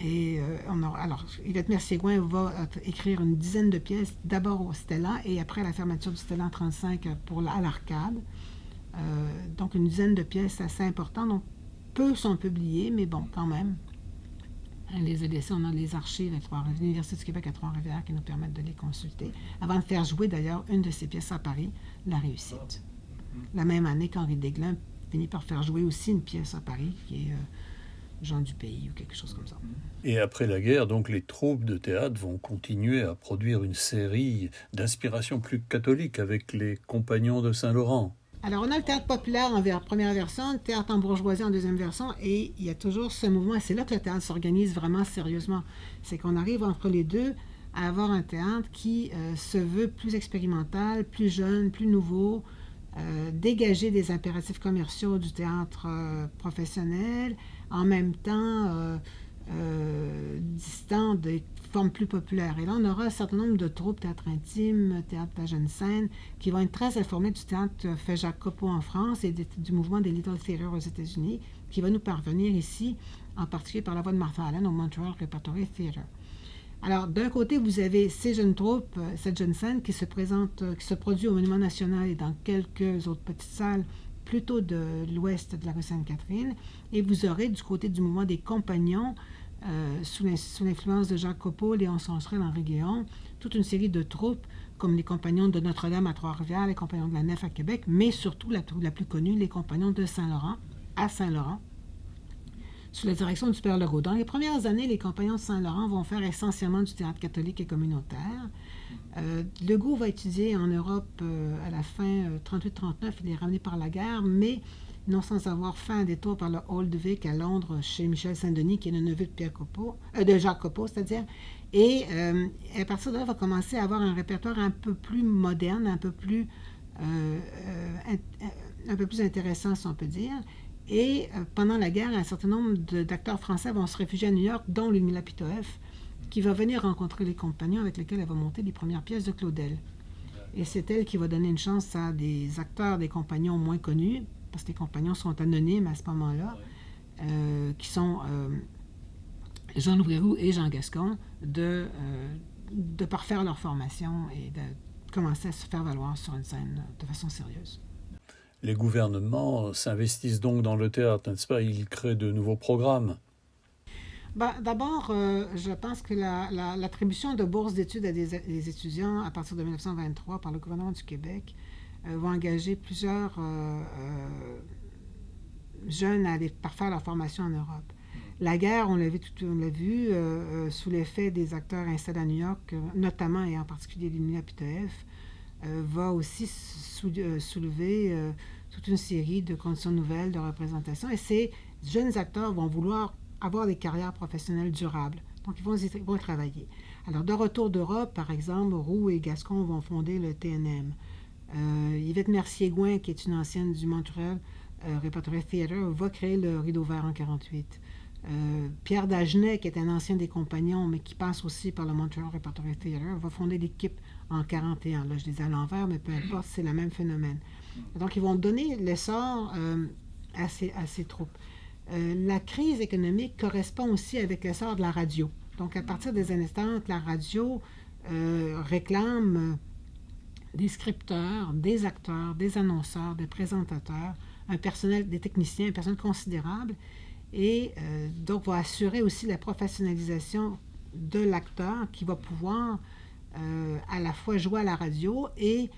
Et alors, Yvette Mercier-Gouin va écrire une dizaine de pièces, d'abord au Stella et après la fermeture du Stella en 1935 à l'Arcade. Donc une dizaine de pièces assez importantes. Donc peu sont publiées, mais bon, quand même. Les EDC, on a les archives à l'Université du Québec à Trois-Rivières qui nous permettent de les consulter, avant de faire jouer d'ailleurs une de ces pièces à Paris, La Réussite. La même année qu'Henri Desglin finit par faire jouer aussi une pièce à Paris qui est Jean du Pays ou quelque chose comme ça. Et après la guerre, donc, les troupes de théâtre vont continuer à produire une série d'inspiration plus catholique avec les Compagnons de Saint-Laurent. Alors, on a le théâtre populaire en première version, le théâtre en bourgeoisie en deuxième version, et il y a toujours ce mouvement, et c'est là que le théâtre s'organise vraiment sérieusement. C'est qu'on arrive entre les deux à avoir un théâtre qui se veut plus expérimental, plus jeune, plus nouveau, dégager des impératifs commerciaux du théâtre professionnel, en même temps distant des formes plus populaires. Et là, on aura un certain nombre de troupes, théâtre intime, théâtre de la jeune scène, qui vont être très informés du théâtre fait Jacques Copeau en France et du mouvement des Little Theatre aux États-Unis, qui va nous parvenir ici, en particulier par la voix de Martha Allen au Montreal Repertory Theatre. Alors, d'un côté, vous avez ces jeunes troupes, cette jeune scène qui se produit au Monument National et dans quelques autres petites salles plutôt de l'ouest de la rue Sainte-Catherine, et vous aurez du côté du mouvement des Compagnons, sous l'influence de Jacques Copeau, Léon Sancherel, Henri Guéon, toute une série de troupes comme les Compagnons de Notre-Dame à Trois-Rivières, les Compagnons de la Nef à Québec, mais surtout la plus connue, les Compagnons de Saint-Laurent, à Saint-Laurent, sous la direction du Père Legault. Dans les premières années, les Compagnons de Saint-Laurent vont faire essentiellement du théâtre catholique et communautaire. Legault va étudier en Europe à la fin 38-39, il est ramené par la guerre, mais non sans avoir fait un détour par le Hall de Vic à Londres chez Michel Saint-Denis, qui est le neveu de Jacques Copeau, c'est-à-dire. Et à partir de là, il va commencer à avoir un répertoire un peu plus moderne, un peu plus intéressant, si on peut dire. Et pendant la guerre, un certain nombre d'acteurs français vont se réfugier à New York, dont Ludmilla Pitoëff, qui va venir rencontrer les compagnons avec lesquels elle va monter les premières pièces de Claudel. Et c'est elle qui va donner une chance à des acteurs, des compagnons moins connus, parce que les compagnons sont anonymes à ce moment-là, qui sont Jean Louverou et Jean Gascon, de parfaire leur formation et de commencer à se faire valoir sur une scène de façon sérieuse. Les gouvernements s'investissent donc dans le théâtre, n'est-ce pas? Ils créent de nouveaux programmes. D'abord, je pense que l'attribution de bourses d'études à des étudiants à partir de 1923 par le gouvernement du Québec va engager plusieurs jeunes à aller parfaire leur formation en Europe. La guerre, on l'a vu sous l'effet des acteurs installés à New York, notamment et en particulier Ludmilla Pitoëff, va aussi soulever toute une série de conditions nouvelles de représentation. Et ces jeunes acteurs vont vouloir avoir des carrières professionnelles durables. Donc, ils vont travailler. Alors, de retour d'Europe, par exemple, Roux et Gascon vont fonder le TNM. Yvette Mercier-Gouin, qui est une ancienne du Montreal Repertory Theatre, va créer le Rideau Vert en 1948. Pierre Dagenet, qui est un ancien des Compagnons, mais qui passe aussi par le Montreal Repertory Theatre, va fonder l'équipe en 1941. Là, je les ai à l'envers, mais peu importe, c'est le même phénomène. Donc, ils vont donner l'essor à ces troupes. La crise économique correspond aussi avec l'essor de la radio. Donc, à partir des années 30, la radio réclame des scripteurs, des acteurs, des annonceurs, des présentateurs, un personnel, des techniciens, un personnel considérable, et donc va assurer aussi la professionnalisation de l'acteur qui va pouvoir à la fois jouer à la radio et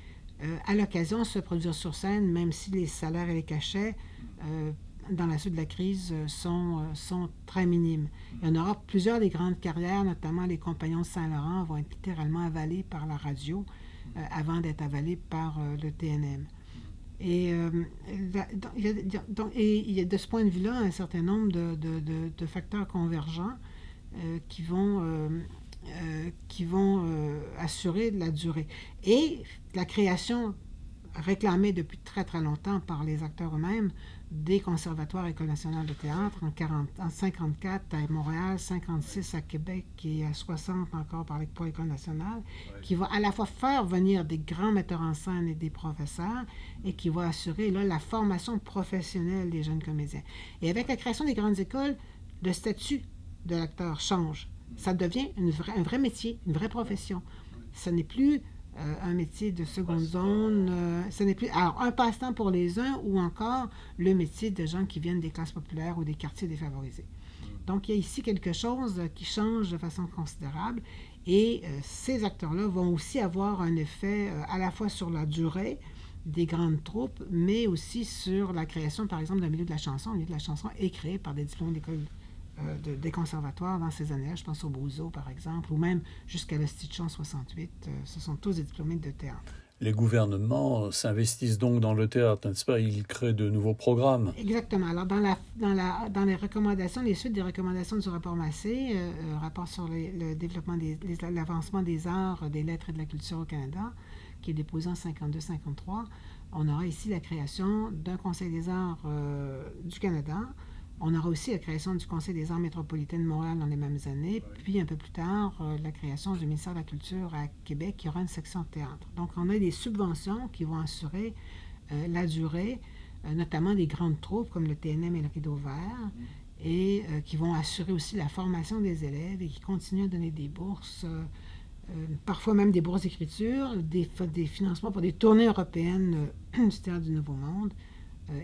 à l'occasion se produire sur scène, même si les salaires et les cachets dans la suite de la crise sont très minimes. Il y en aura plusieurs des grandes carrières, notamment les Compagnons de Saint-Laurent, vont être littéralement avalés par la radio avant d'être avalés par le TNM. Et il y a de ce point de vue-là un certain nombre de facteurs convergents qui vont assurer la durée. Et la création réclamée depuis très très longtemps par les acteurs eux-mêmes des conservatoires École nationale de théâtre en 1954 à Montréal, 56 à Québec et à 60 encore pour l'École nationale, qui va à la fois faire venir des grands metteurs en scène et des professeurs et qui va assurer là, la formation professionnelle des jeunes comédiens. Et avec la création des grandes écoles, le statut de l'acteur change. Ça devient un vrai métier, une vraie profession. Ce n'est plus un métier de seconde zone, ce n'est plus alors un passe-temps pour les uns ou encore le métier de gens qui viennent des classes populaires ou des quartiers défavorisés. Donc, il y a ici quelque chose qui change de façon considérable et ces acteurs-là vont aussi avoir un effet à la fois sur la durée des grandes troupes, mais aussi sur la création, par exemple, d'un milieu de la chanson. Le milieu de la chanson est créé par des diplômes d'école des conservatoires dans ces années-là. Je pense au Bouzot, par exemple, ou même jusqu'à l'Institut en 68. Ce sont tous des diplômés de théâtre. Les gouvernements s'investissent donc dans le théâtre, n'est-ce pas? Ils créent de nouveaux programmes. Exactement. Alors, dans les recommandations, les suites des recommandations du rapport Massé, rapport sur le développement, l'avancement des arts, des lettres et de la culture au Canada, qui est déposé en 52-53, on aura ici la création d'un Conseil des arts du Canada. On aura aussi la création du Conseil des arts métropolitains de Montréal dans les mêmes années, puis un peu plus tard, la création du ministère de la Culture à Québec qui aura une section théâtre. Donc, on a des subventions qui vont assurer la durée, notamment des grandes troupes comme le TNM et le Rideau Vert, et qui vont assurer aussi la formation des élèves et qui continuent à donner des bourses, parfois même des bourses d'écriture, des financements pour des tournées européennes du Théâtre du Nouveau Monde,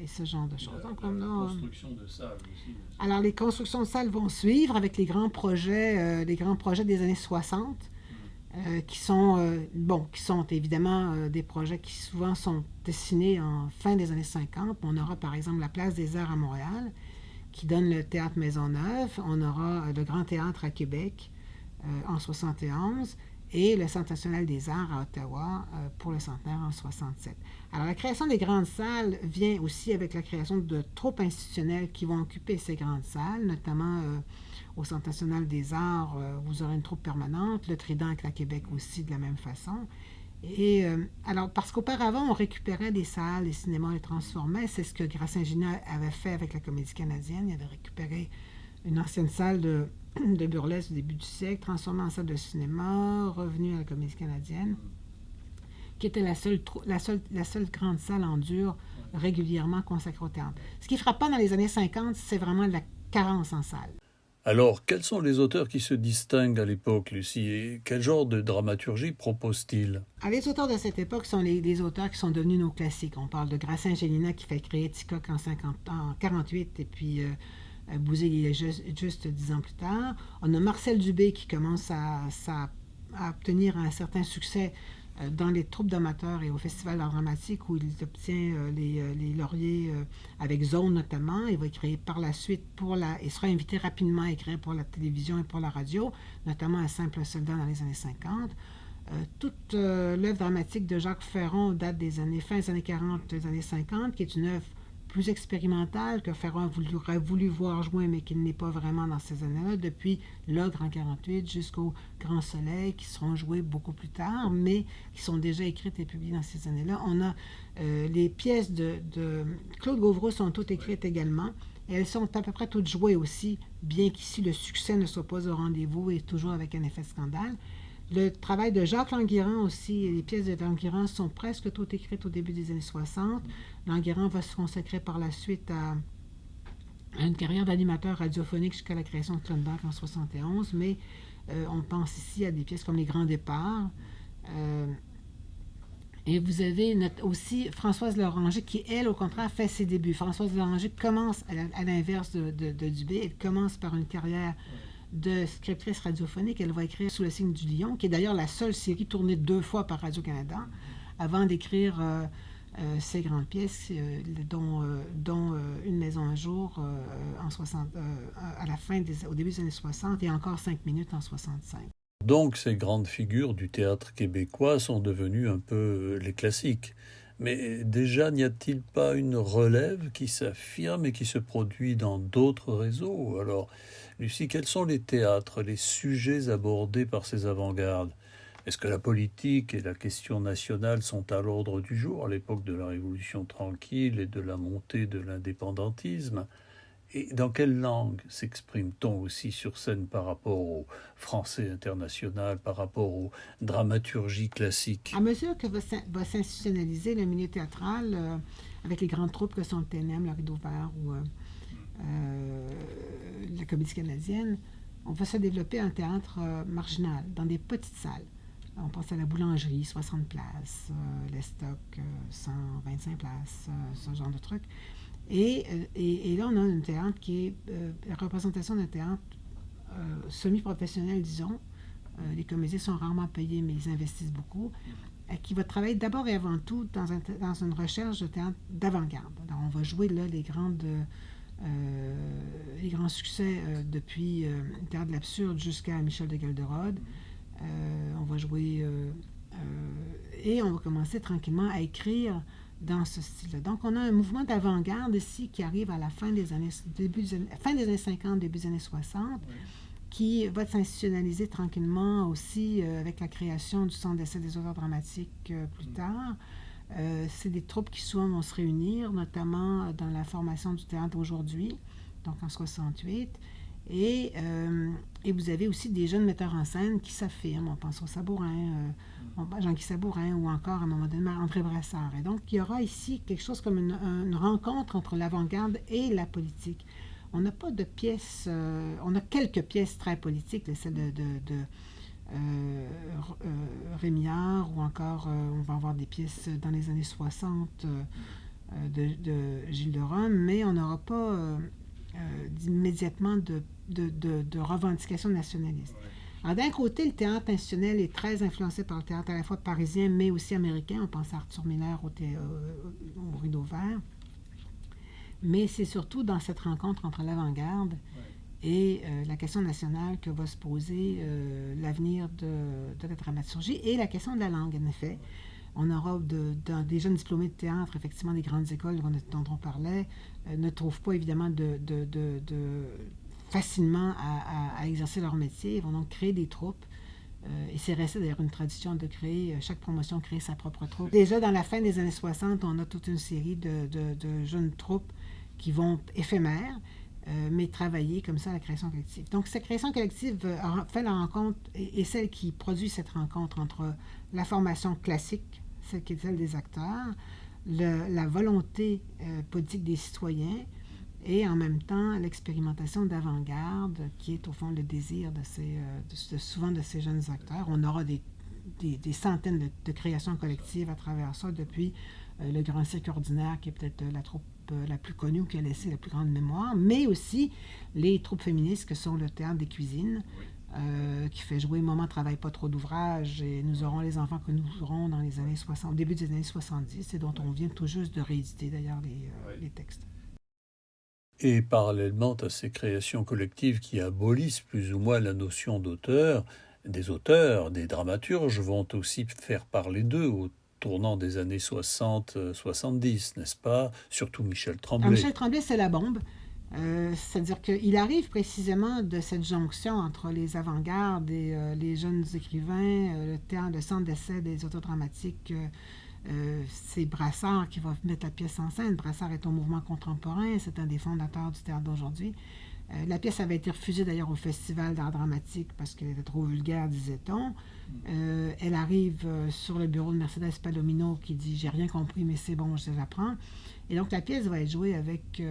et ce genre de choses. Donc, construction de salles aussi. Alors, les constructions de salles vont suivre avec les grands projets des années 60, qui sont évidemment des projets qui souvent sont dessinés en fin des années 50. On aura par exemple la Place des Arts à Montréal, qui donne le Théâtre Maisonneuve. On aura le Grand Théâtre à Québec en 71. et le Centre national des arts à Ottawa pour le centenaire en 67. Alors, la création des grandes salles vient aussi avec la création de troupes institutionnelles qui vont occuper ces grandes salles, notamment au Centre national des arts, vous aurez une troupe permanente, le Trident avec la Québec aussi de la même façon. Et alors, parce qu'auparavant, on récupérait des salles, les cinémas, on les transformait. C'est ce que Grassin-Gignac avait fait avec la Comédie canadienne. Il avait récupéré une ancienne salle de burlesque au début du siècle, transformée en salle de cinéma, revenue à la Comédie canadienne, qui était la seule grande salle en dur régulièrement consacrée au théâtre. Ce qui est frappant dans les années 50, c'est vraiment la carence en salle. Alors, quels sont les auteurs qui se distinguent à l'époque, Lucie, et quel genre de dramaturgie proposent-ils? Les auteurs de cette époque sont les auteurs qui sont devenus nos classiques. On parle de Grassin-Gélina qui fait créer Ticoc en 48 et puis Bouzille juste 10 ans plus tard. On a Marcel Dubé qui commence à obtenir un certain succès dans les troupes d'amateurs et au Festival d'art dramatique où il obtient les lauriers avec Zone notamment. Il va écrire par la suite il sera invité rapidement à écrire pour la télévision et pour la radio, notamment à Simple Soldat dans les années 50. Toute l'œuvre dramatique de Jacques Ferron date des fin des années 40, des années 50, qui est une œuvre plus expérimentale que Ferron aurait voulu voir jouer, mais qu'il n'est pas vraiment dans ces années-là, depuis L'Ogre en 48 jusqu'au Grand Soleil, qui seront joués beaucoup plus tard, mais qui sont déjà écrites et publiées dans ces années-là. On a les pièces de Claude Gauvreau sont toutes écrites également, et elles sont à peu près toutes jouées aussi, bien qu'ici le succès ne soit pas au rendez-vous et toujours avec un effet scandale. Le travail de Jacques Languirand aussi, les pièces de Languirand sont presque toutes écrites au début des années 60. Languirand va se consacrer par la suite à une carrière d'animateur radiophonique jusqu'à la création de Klondike en 71, mais on pense ici à des pièces comme Les Grands Départs. Et vous avez aussi Françoise Loranger qui, elle, au contraire, fait ses débuts. Françoise Loranger commence, à l'inverse de Dubé, elle commence par une carrière de scriptrice radiophonique. Elle va écrire Sous le signe du lion, qui est d'ailleurs la seule série tournée 2 fois par Radio-Canada, avant d'écrire ces grandes pièces, dont Une maison un jour au début des années 60 et encore 5 minutes en 65. Donc ces grandes figures du théâtre québécois sont devenues un peu les classiques. Mais déjà, n'y a-t-il pas une relève qui s'affirme et qui se produit dans d'autres réseaux? Alors, Lucie, quels sont les théâtres, les sujets abordés par ces avant-gardes? Est-ce que la politique et la question nationale sont à l'ordre du jour à l'époque de la Révolution tranquille et de la montée de l'indépendantisme? Et dans quelle langue s'exprime-t-on aussi sur scène par rapport au français international, par rapport aux dramaturgies classiques? À mesure que va s'institutionnaliser le milieu théâtral, avec les grandes troupes que sont le TNM, le Rideau Vert ou la Comédie canadienne, on va se développer un théâtre marginal, dans des petites salles. On pense à la Boulangerie, 60 places, l'Estoc, 125 places, ce genre de trucs. Et là, on a un théâtre qui est la représentation d'un théâtre semi-professionnel, disons. Les comédiens sont rarement payés, mais ils investissent beaucoup. Qui va travailler d'abord et avant tout dans une recherche de théâtre d'avant-garde. Alors, on va jouer là les grands succès depuis Théâtre de l'absurde jusqu'à Michel de Galderode. On va jouer et on va commencer tranquillement à écrire dans ce style-là. Donc, on a un mouvement d'avant-garde ici qui arrive à la fin des années 50, début des années 60, qui va s'institutionnaliser tranquillement aussi avec la création du Centre d'essai des auteurs dramatiques plus tard. C'est des troupes qui souvent vont se réunir, notamment dans la formation du théâtre aujourd'hui, donc en 68. Et vous avez aussi des jeunes metteurs en scène qui s'affirment. On pense au Sabourin, Jean-Guy Sabourin ou encore à un moment donné André Brassard. Et donc, il y aura ici quelque chose comme une rencontre entre l'avant-garde et la politique. On n'a pas de pièces, on a quelques pièces très politiques, celle de Rémillard ou encore, on va avoir des pièces dans les années 60 de Gilles de Rome, mais on n'aura pas immédiatement de revendications nationalistes. Alors, d'un côté, le théâtre institutionnel est très influencé par le théâtre à la fois parisien, mais aussi américain. On pense à Arthur Miller au Rideau Vert. Mais c'est surtout dans cette rencontre entre l'avant-garde et la question nationale que va se poser l'avenir de la dramaturgie et la question de la langue, en effet. On aura des jeunes diplômés de théâtre, effectivement, des grandes écoles dont on parlait, ne trouvent pas évidemment facilement à exercer leur métier. Ils vont donc créer des troupes. Et c'est resté d'ailleurs une tradition de créer, chaque promotion crée sa propre troupe. Déjà dans la fin des années 60, on a toute une série de jeunes troupes qui vont éphémères, mais travailler comme ça à la création collective. Donc cette création collective fait la rencontre, et celle qui produit cette rencontre entre la formation classique, celle qui est celle des acteurs, la volonté politique des citoyens, et en même temps l'expérimentation d'avant-garde, qui est au fond le désir souvent de ces jeunes acteurs. On aura des centaines de créations collectives à travers ça, depuis le Grand Cirque Ordinaire, qui est peut-être la troupe la plus connue, qui a laissé la plus grande mémoire, mais aussi les troupes féministes que sont le Théâtre des Cuisines, qui fait jouer Maman travaille pas trop d'ouvrage, et Nous aurons les enfants que nous aurons dans les années 60, début des années 70, et dont on vient tout juste de rééditer d'ailleurs les textes. Et parallèlement à ces créations collectives qui abolissent plus ou moins la notion d'auteur, des dramaturges vont aussi faire parler d'eux au tournant des années 60-70, n'est-ce pas? Surtout Michel Tremblay. Michel Tremblay, c'est la bombe. C'est-à-dire qu'il arrive précisément de cette jonction entre les avant-gardes et les jeunes écrivains, le centre d'essai des auteurs dramatiques. C'est Brassard qui va mettre la pièce en scène. Brassard est au mouvement contemporain, c'est un des fondateurs du théâtre d'aujourd'hui. La pièce avait été refusée d'ailleurs au Festival d'art dramatique parce qu'elle était trop vulgaire, disait-on. Elle arrive sur le bureau de Mercedes Palomino qui dit « J'ai rien compris, mais c'est bon, je l'apprends ». Et donc la pièce va être jouée avec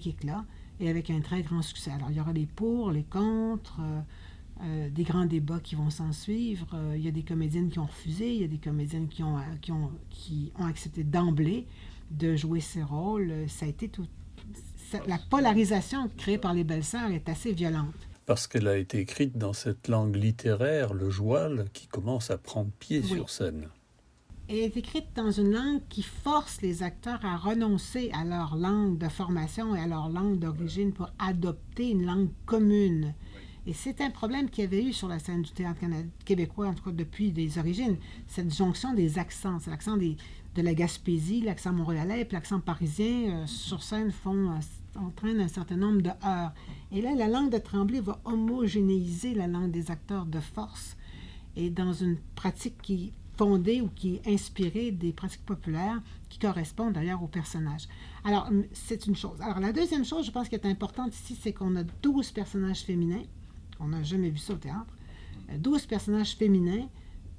éclat et avec un très grand succès. Alors il y aura les pour, les contre, des grands débats qui vont s'en suivre. Il y a des comédiennes qui ont refusé, il y a des comédiennes qui ont accepté d'emblée de jouer ces rôles. Ça a été la polarisation créée par les Belles-Sœurs est assez violente. Parce qu'elle a été écrite dans cette langue littéraire, le joual, qui commence à prendre pied sur scène. Elle est écrite dans une langue qui force les acteurs à renoncer à leur langue de formation et à leur langue d'origine pour adopter une langue commune. Et c'est un problème qu'il y avait eu sur la scène du théâtre québécois, en tout cas depuis des origines, cette jonction des accents. C'est l'accent de la Gaspésie, l'accent montréalais et l'accent parisien sur scène entraînent un certain nombre de heurts. Et là, la langue de Tremblay va homogénéiser la langue des acteurs de force, et dans une pratique qui est fondée ou qui est inspirée des pratiques populaires qui correspondent d'ailleurs aux personnages. Alors, c'est une chose. Alors, la deuxième chose, je pense, qui est importante ici, c'est qu'on a 12 personnages féminins. On n'a jamais vu ça au théâtre. 12 personnages féminins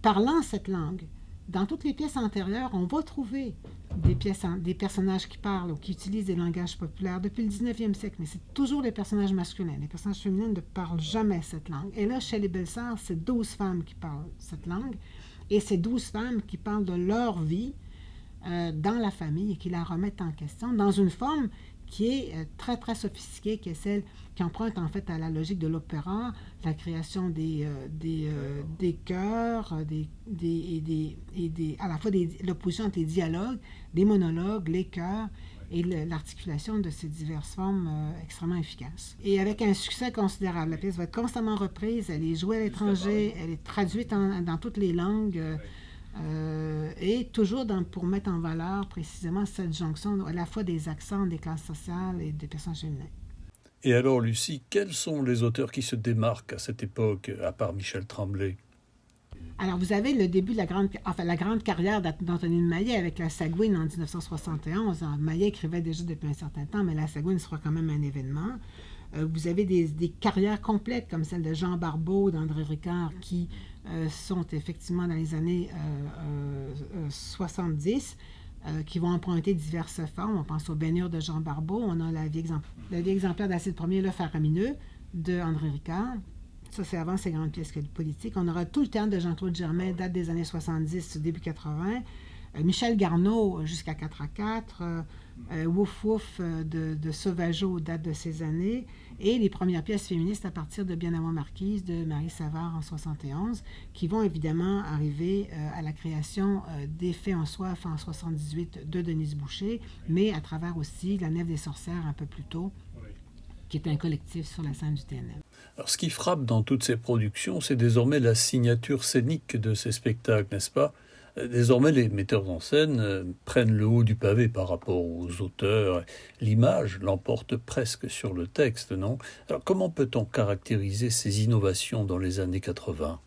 parlant cette langue. Dans toutes les pièces antérieures, on va trouver des personnages qui parlent ou qui utilisent des langages populaires depuis le 19e siècle, mais c'est toujours des personnages masculins. Les personnages féminins ne parlent jamais cette langue. Et là, chez les Belles-Sœurs, c'est 12 femmes qui parlent cette langue, et c'est 12 femmes qui parlent de leur vie dans la famille et qui la remettent en question dans une forme qui est très, très sophistiquée, qui est celle qui emprunte en fait à la logique de l'opéra, la création des chœurs, à la fois l'opposition entre les dialogues, les monologues, les chœurs, et l'articulation de ces diverses formes extrêmement efficaces. Et avec un succès considérable. La pièce va être constamment reprise, elle est jouée à l'étranger, elle est traduite dans toutes les langues, et toujours pour mettre en valeur précisément cette jonction à la fois des accents, des classes sociales et des personnages féminins. Et alors, Lucie, quels sont les auteurs qui se démarquent à cette époque, à part Michel Tremblay? Alors, vous avez le début de la grande carrière d'Antonine Maillet avec La Sagouine en 1971. Maillet écrivait déjà depuis un certain temps, mais La Sagouine sera quand même un événement. Vous avez des carrières complètes comme celle de Jean Barbeau, d'André Ricard, qui sont effectivement dans les années 70, qui vont emprunter diverses formes. On pense aux baignures de Jean Barbeau. On a la vie exemplaire d'Acide Premier, Le Faramineux, de André Ricard. Ça, c'est avant ces grandes pièces politiques. On aura tout le théâtre de Jean-Claude Germain, date des années 70, début 80. Michel Garneau, jusqu'à 4 à 4. Wouf Wouf de Sauvageau, date de ces années. Et les premières pièces féministes à partir de Bien avant Marquise, de Marie Savard en 71, qui vont évidemment arriver à la création des Faits en soif en 78 de Denise Boucher, mais à travers aussi La Nef des sorcières un peu plus tôt. qui est un collectif sur la scène du TNM. Alors, ce qui frappe dans toutes ces productions, c'est désormais la signature scénique de ces spectacles, n'est-ce pas? Désormais, les metteurs en scène prennent le haut du pavé par rapport aux auteurs. L'image l'emporte presque sur le texte, non? Alors, comment peut-on caractériser ces innovations dans les années 80?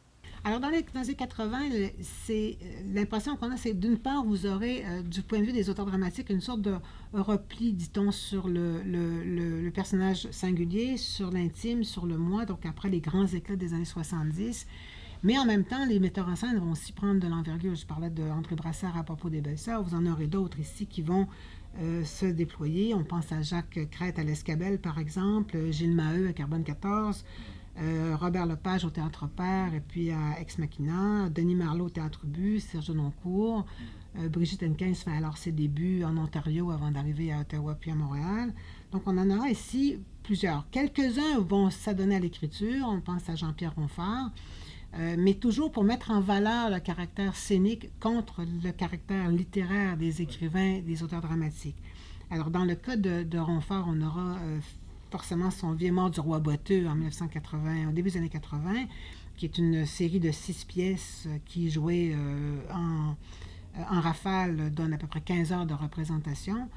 Alors, dans les années 80, c'est, l'impression qu'on a, c'est d'une part, vous aurez, du point de vue des auteurs dramatiques, une sorte de repli, dit-on, sur le personnage singulier, sur l'intime, sur le moi, donc après les grands éclats des années 70. Mais en même temps, les metteurs en scène vont aussi prendre de l'envergure. Je parlais d'André Brassard à propos des Belles-Sœurs. Vous en aurez d'autres ici qui vont se déployer. On pense à Jacques Crête à l'Escabelle, par exemple, Gilles Maheu à Carbone 14, Robert Lepage au Théâtre Père et puis à Ex Machina, Denis Marleau au Théâtre Ubu, Serge Noncourt, Brigitte Henkins fait alors ses débuts en Ontario avant d'arriver à Ottawa puis à Montréal. Donc on en aura ici plusieurs. Quelques-uns vont s'adonner à l'écriture, on pense à Jean-Pierre Ronfort, mais toujours pour mettre en valeur le caractère scénique contre le caractère littéraire des écrivains, des auteurs dramatiques. Alors dans le cas de Ronfort, on aura forcément son Vieux mort du roi boiteux en 1980, au début des années 80, qui est une série de 6 pièces qui jouait en rafale, donne à peu près 15 heures de représentation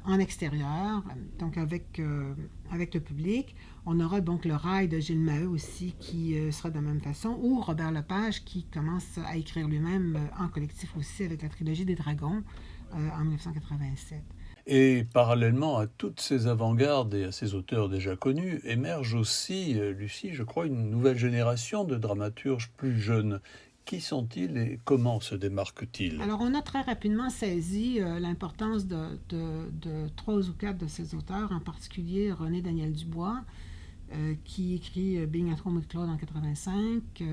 en extérieur, donc avec le public. On aura donc le Rail de Gilles Maheu aussi qui sera de la même façon, ou Robert Lepage qui commence à écrire lui-même en collectif aussi avec la trilogie des Dragons en 1987. Et parallèlement à toutes ces avant-gardes et à ces auteurs déjà connus, émerge aussi, Lucie, je crois, une nouvelle génération de dramaturges plus jeunes. Qui sont-ils et comment se démarquent-ils? Alors, on a très rapidement saisi l'importance de 3 ou 4 de ces auteurs, en particulier René Daniel Dubois, qui écrit Being at Home with Claude en 1985,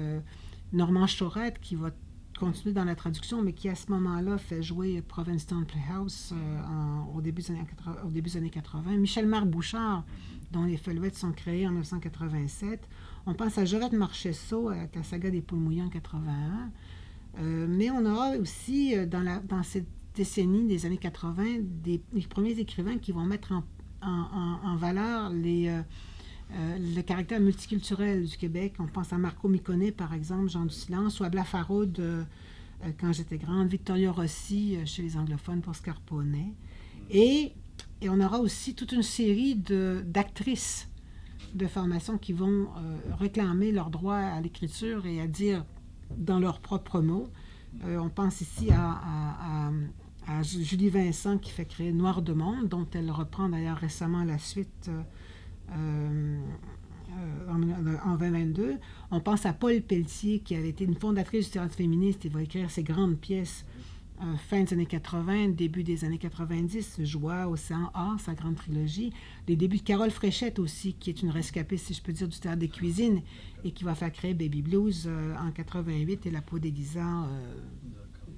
Normand Chaurette, qui va continuer dans la traduction, mais qui à ce moment-là fait jouer Provincetown Playhouse au début des années 80. Michel Marc Bouchard, dont les Feuillettes sont créés en 1987. On pense à Jorette Marcheseau avec la saga des Poules mouillées en 81. Mais on aura aussi, dans cette décennie des années 80, les premiers écrivains qui vont mettre en valeur le caractère multiculturel du Québec. On pense à Marco Micone, par exemple, Jean du Silence, ou à Blafaroud, Quand j'étais grande, Victoria Rossi, chez les anglophones, pour Scarpone. Et on aura aussi toute une série d'actrices de formation qui vont réclamer leur droit à l'écriture et à dire dans leurs propres mots. On pense ici à Julie Vincent qui fait créer Noir de Monde, dont elle reprend d'ailleurs récemment la suite en 2022. On pense à Paul Pelletier qui avait été une fondatrice du théâtre féministe et va écrire ses grandes pièces fin des années 80, début des années 90, Joie, Océan, Art, sa grande trilogie. Les débuts de Carole Fréchette aussi, qui est une rescapée, si je peux dire, du théâtre des cuisines et qui va faire créer Baby Blues en 88 et La peau d'Élisa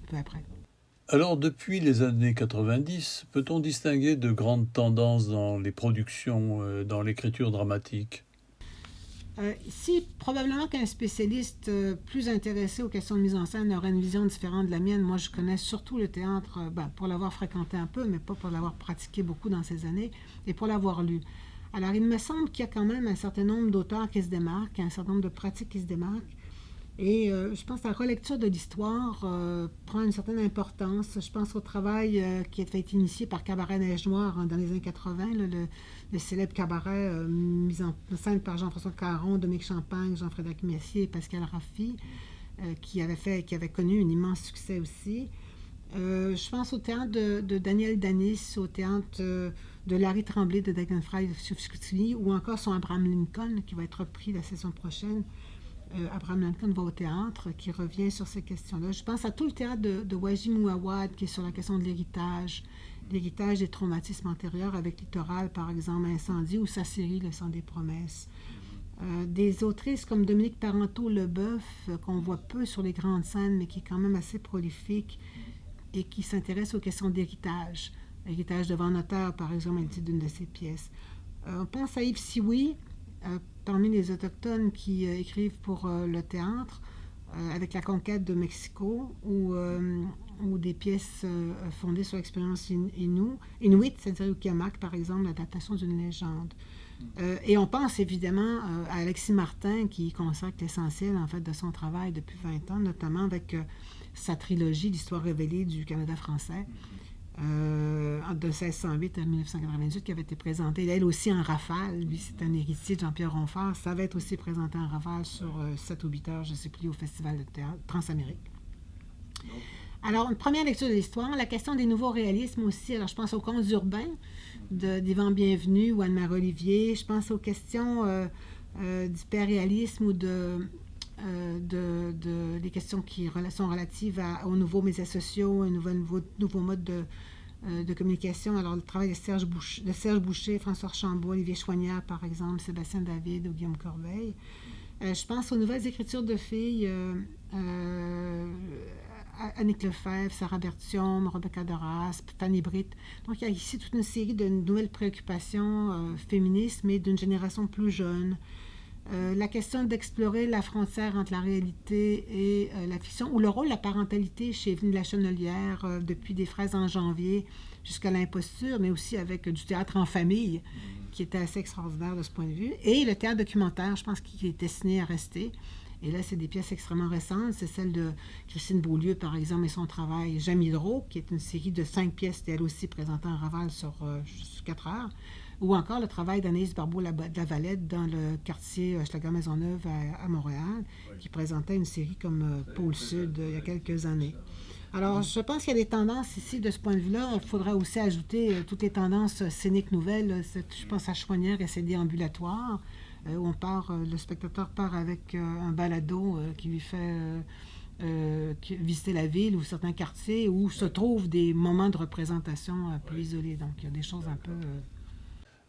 peu après. Alors, depuis les années 90, peut-on distinguer de grandes tendances dans les productions, dans l'écriture dramatique? Ici, probablement qu'un spécialiste plus intéressé aux questions de mise en scène aurait une vision différente de la mienne. Moi, je connais surtout le théâtre pour l'avoir fréquenté un peu, mais pas pour l'avoir pratiqué beaucoup dans ces années, et pour l'avoir lu. Alors, il me semble qu'il y a quand même un certain nombre d'auteurs qui se démarquent, un certain nombre de pratiques qui se démarquent. Et je pense que la relecture de l'histoire prend une certaine importance. Je pense au travail qui a été initié par Cabaret Neige Noire dans les années 80, le célèbre cabaret mis en scène par Jean-François Caron, Dominique Champagne, Jean-Frédéric Messier et Pascal Raffi, qui avait connu un immense succès aussi. Je pense au théâtre de Daniel Danis, au théâtre de Larry Tremblay, de Dagenfrey, ou encore son Abraham Lincoln, qui va être repris la saison prochaine. Abraham Lincoln va au théâtre, qui revient sur ces questions-là. Je pense à tout le théâtre de Wajid Mouawad, qui est sur la question de l'héritage des traumatismes antérieurs, avec Littoral, par exemple, Incendie, ou sa série Le sang des promesses. Des autrices comme Dominique Parenteau-Leboeuf, qu'on voit peu sur les grandes scènes, mais qui est quand même assez prolifique et qui s'intéresse aux questions d'héritage. L'héritage devant notaire, par exemple, est le titre d'une de ses pièces. On pense à Yves Sioui, parmi les autochtones qui écrivent pour le théâtre, avec La conquête de Mexico, ou des pièces fondées sur l'expérience inuit, c'est-à-dire Ukiamak, par exemple, l'adaptation d'une légende. Et on pense évidemment à Alexis Martin qui consacre l'essentiel en fait de son travail depuis 20 ans, notamment avec sa trilogie L'histoire révélée du Canada français de 1608 à 1998 qui avait été présentée, elle aussi en rafale. Lui, c'est un héritier de Jean-Pierre Ronfort. Ça va être aussi présenté en rafale sur 7 ou 8 heures, je ne sais plus, au Festival de théâtre Transamérique. Alors, une première lecture de l'histoire, la question des nouveaux réalismes aussi. Alors, je pense aux contes urbains d'Yvan Bienvenu ou Anne-Marie Olivier. Je pense aux questions d'hyperréalisme ou des questions qui sont relatives aux nouveaux médias sociaux, un nouveau mode de communication. Alors, le travail de Serge Boucher, François Archambault, Olivier Choignard, par exemple, Sébastien David ou Guillaume Corbeil. Je pense aux nouvelles écritures de filles, Annick Lefebvre, Sarah Bertium, Rebecca Doras, Fanny Britt. Donc, il y a ici toute une série de nouvelles préoccupations féministes, mais d'une génération plus jeune. La question d'explorer la frontière entre la réalité et la fiction, ou le rôle de la parentalité chez Evelyne de la Chenelière, depuis des fraises en janvier jusqu'à l'imposture, mais aussi avec du théâtre en famille, qui était assez extraordinaire de ce point de vue. Et le théâtre documentaire, je pense qu'il est destiné à rester. Et là, c'est des pièces extrêmement récentes. C'est celle de Christine Beaulieu, par exemple, et son travail J'aime Hydro, qui est une série de 5 pièces, elle aussi présentée en rafale sur 4 heures. Ou encore le travail d'Anaïs Barbeau-Lavalette dans le quartier Schlager-Maisonneuve à Montréal, qui présentait une série comme Pôle Sud il y a quelques années. Alors, je pense qu'il y a des tendances ici de ce point de vue-là. Il faudrait aussi ajouter toutes les tendances scéniques nouvelles. Je pense à Chouanière et ses déambulatoires, où le spectateur part avec un balado qui lui fait visiter la ville ou certains quartiers où se trouvent des moments de représentation un peu isolés. Donc, il y a des choses un peu...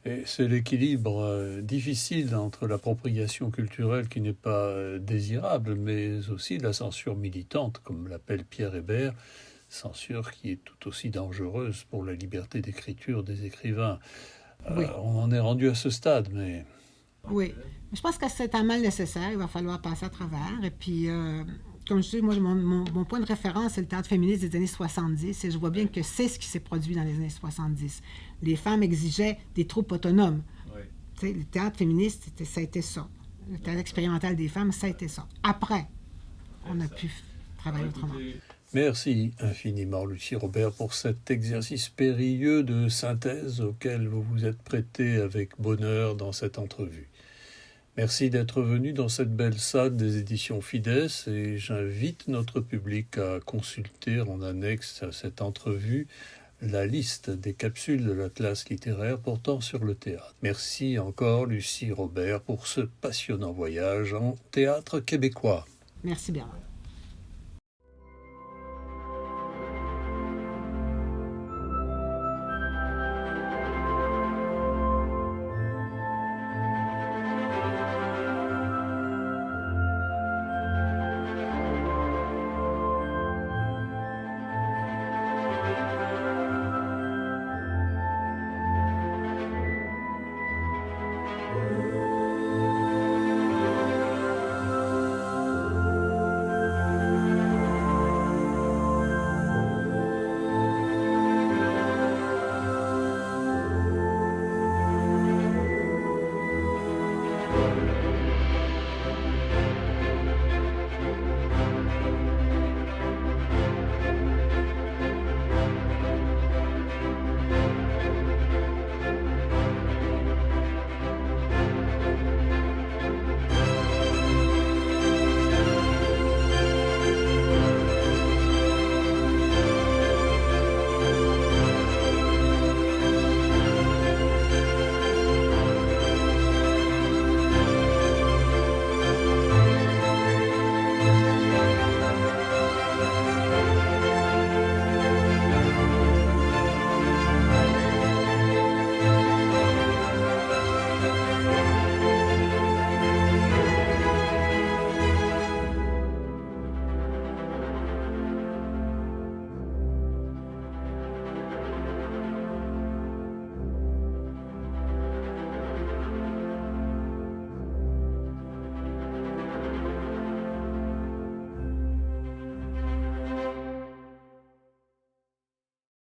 Et c'est l'équilibre difficile entre l'appropriation culturelle qui n'est pas désirable, mais aussi la censure militante, comme l'appelle Pierre Hébert, censure qui est tout aussi dangereuse pour la liberté d'écriture des écrivains. Oui. On en est rendu à ce stade, mais... Oui, je pense que c'est un mal nécessaire, il va falloir passer à travers. Et puis, comme je dis, moi, mon point de référence, c'est le théâtre féministe des années 70, et je vois bien que c'est ce qui s'est produit dans les années 70. Les femmes exigeaient des troupes autonomes. Oui. Le théâtre féministe, ça a été ça. Le théâtre expérimental des femmes, ça a été ça. Après, on a pu travailler autrement. Merci infiniment, Lucie Robert, pour cet exercice périlleux de synthèse auquel vous vous êtes prêté avec bonheur dans cette entrevue. Merci d'être venu dans cette belle salle des éditions Fides et j'invite notre public à consulter en annexe à cette entrevue la liste des capsules de l'Atlas littéraire portant sur le théâtre. Merci encore, Lucie Robert, pour ce passionnant voyage en théâtre québécois. Merci Bernard.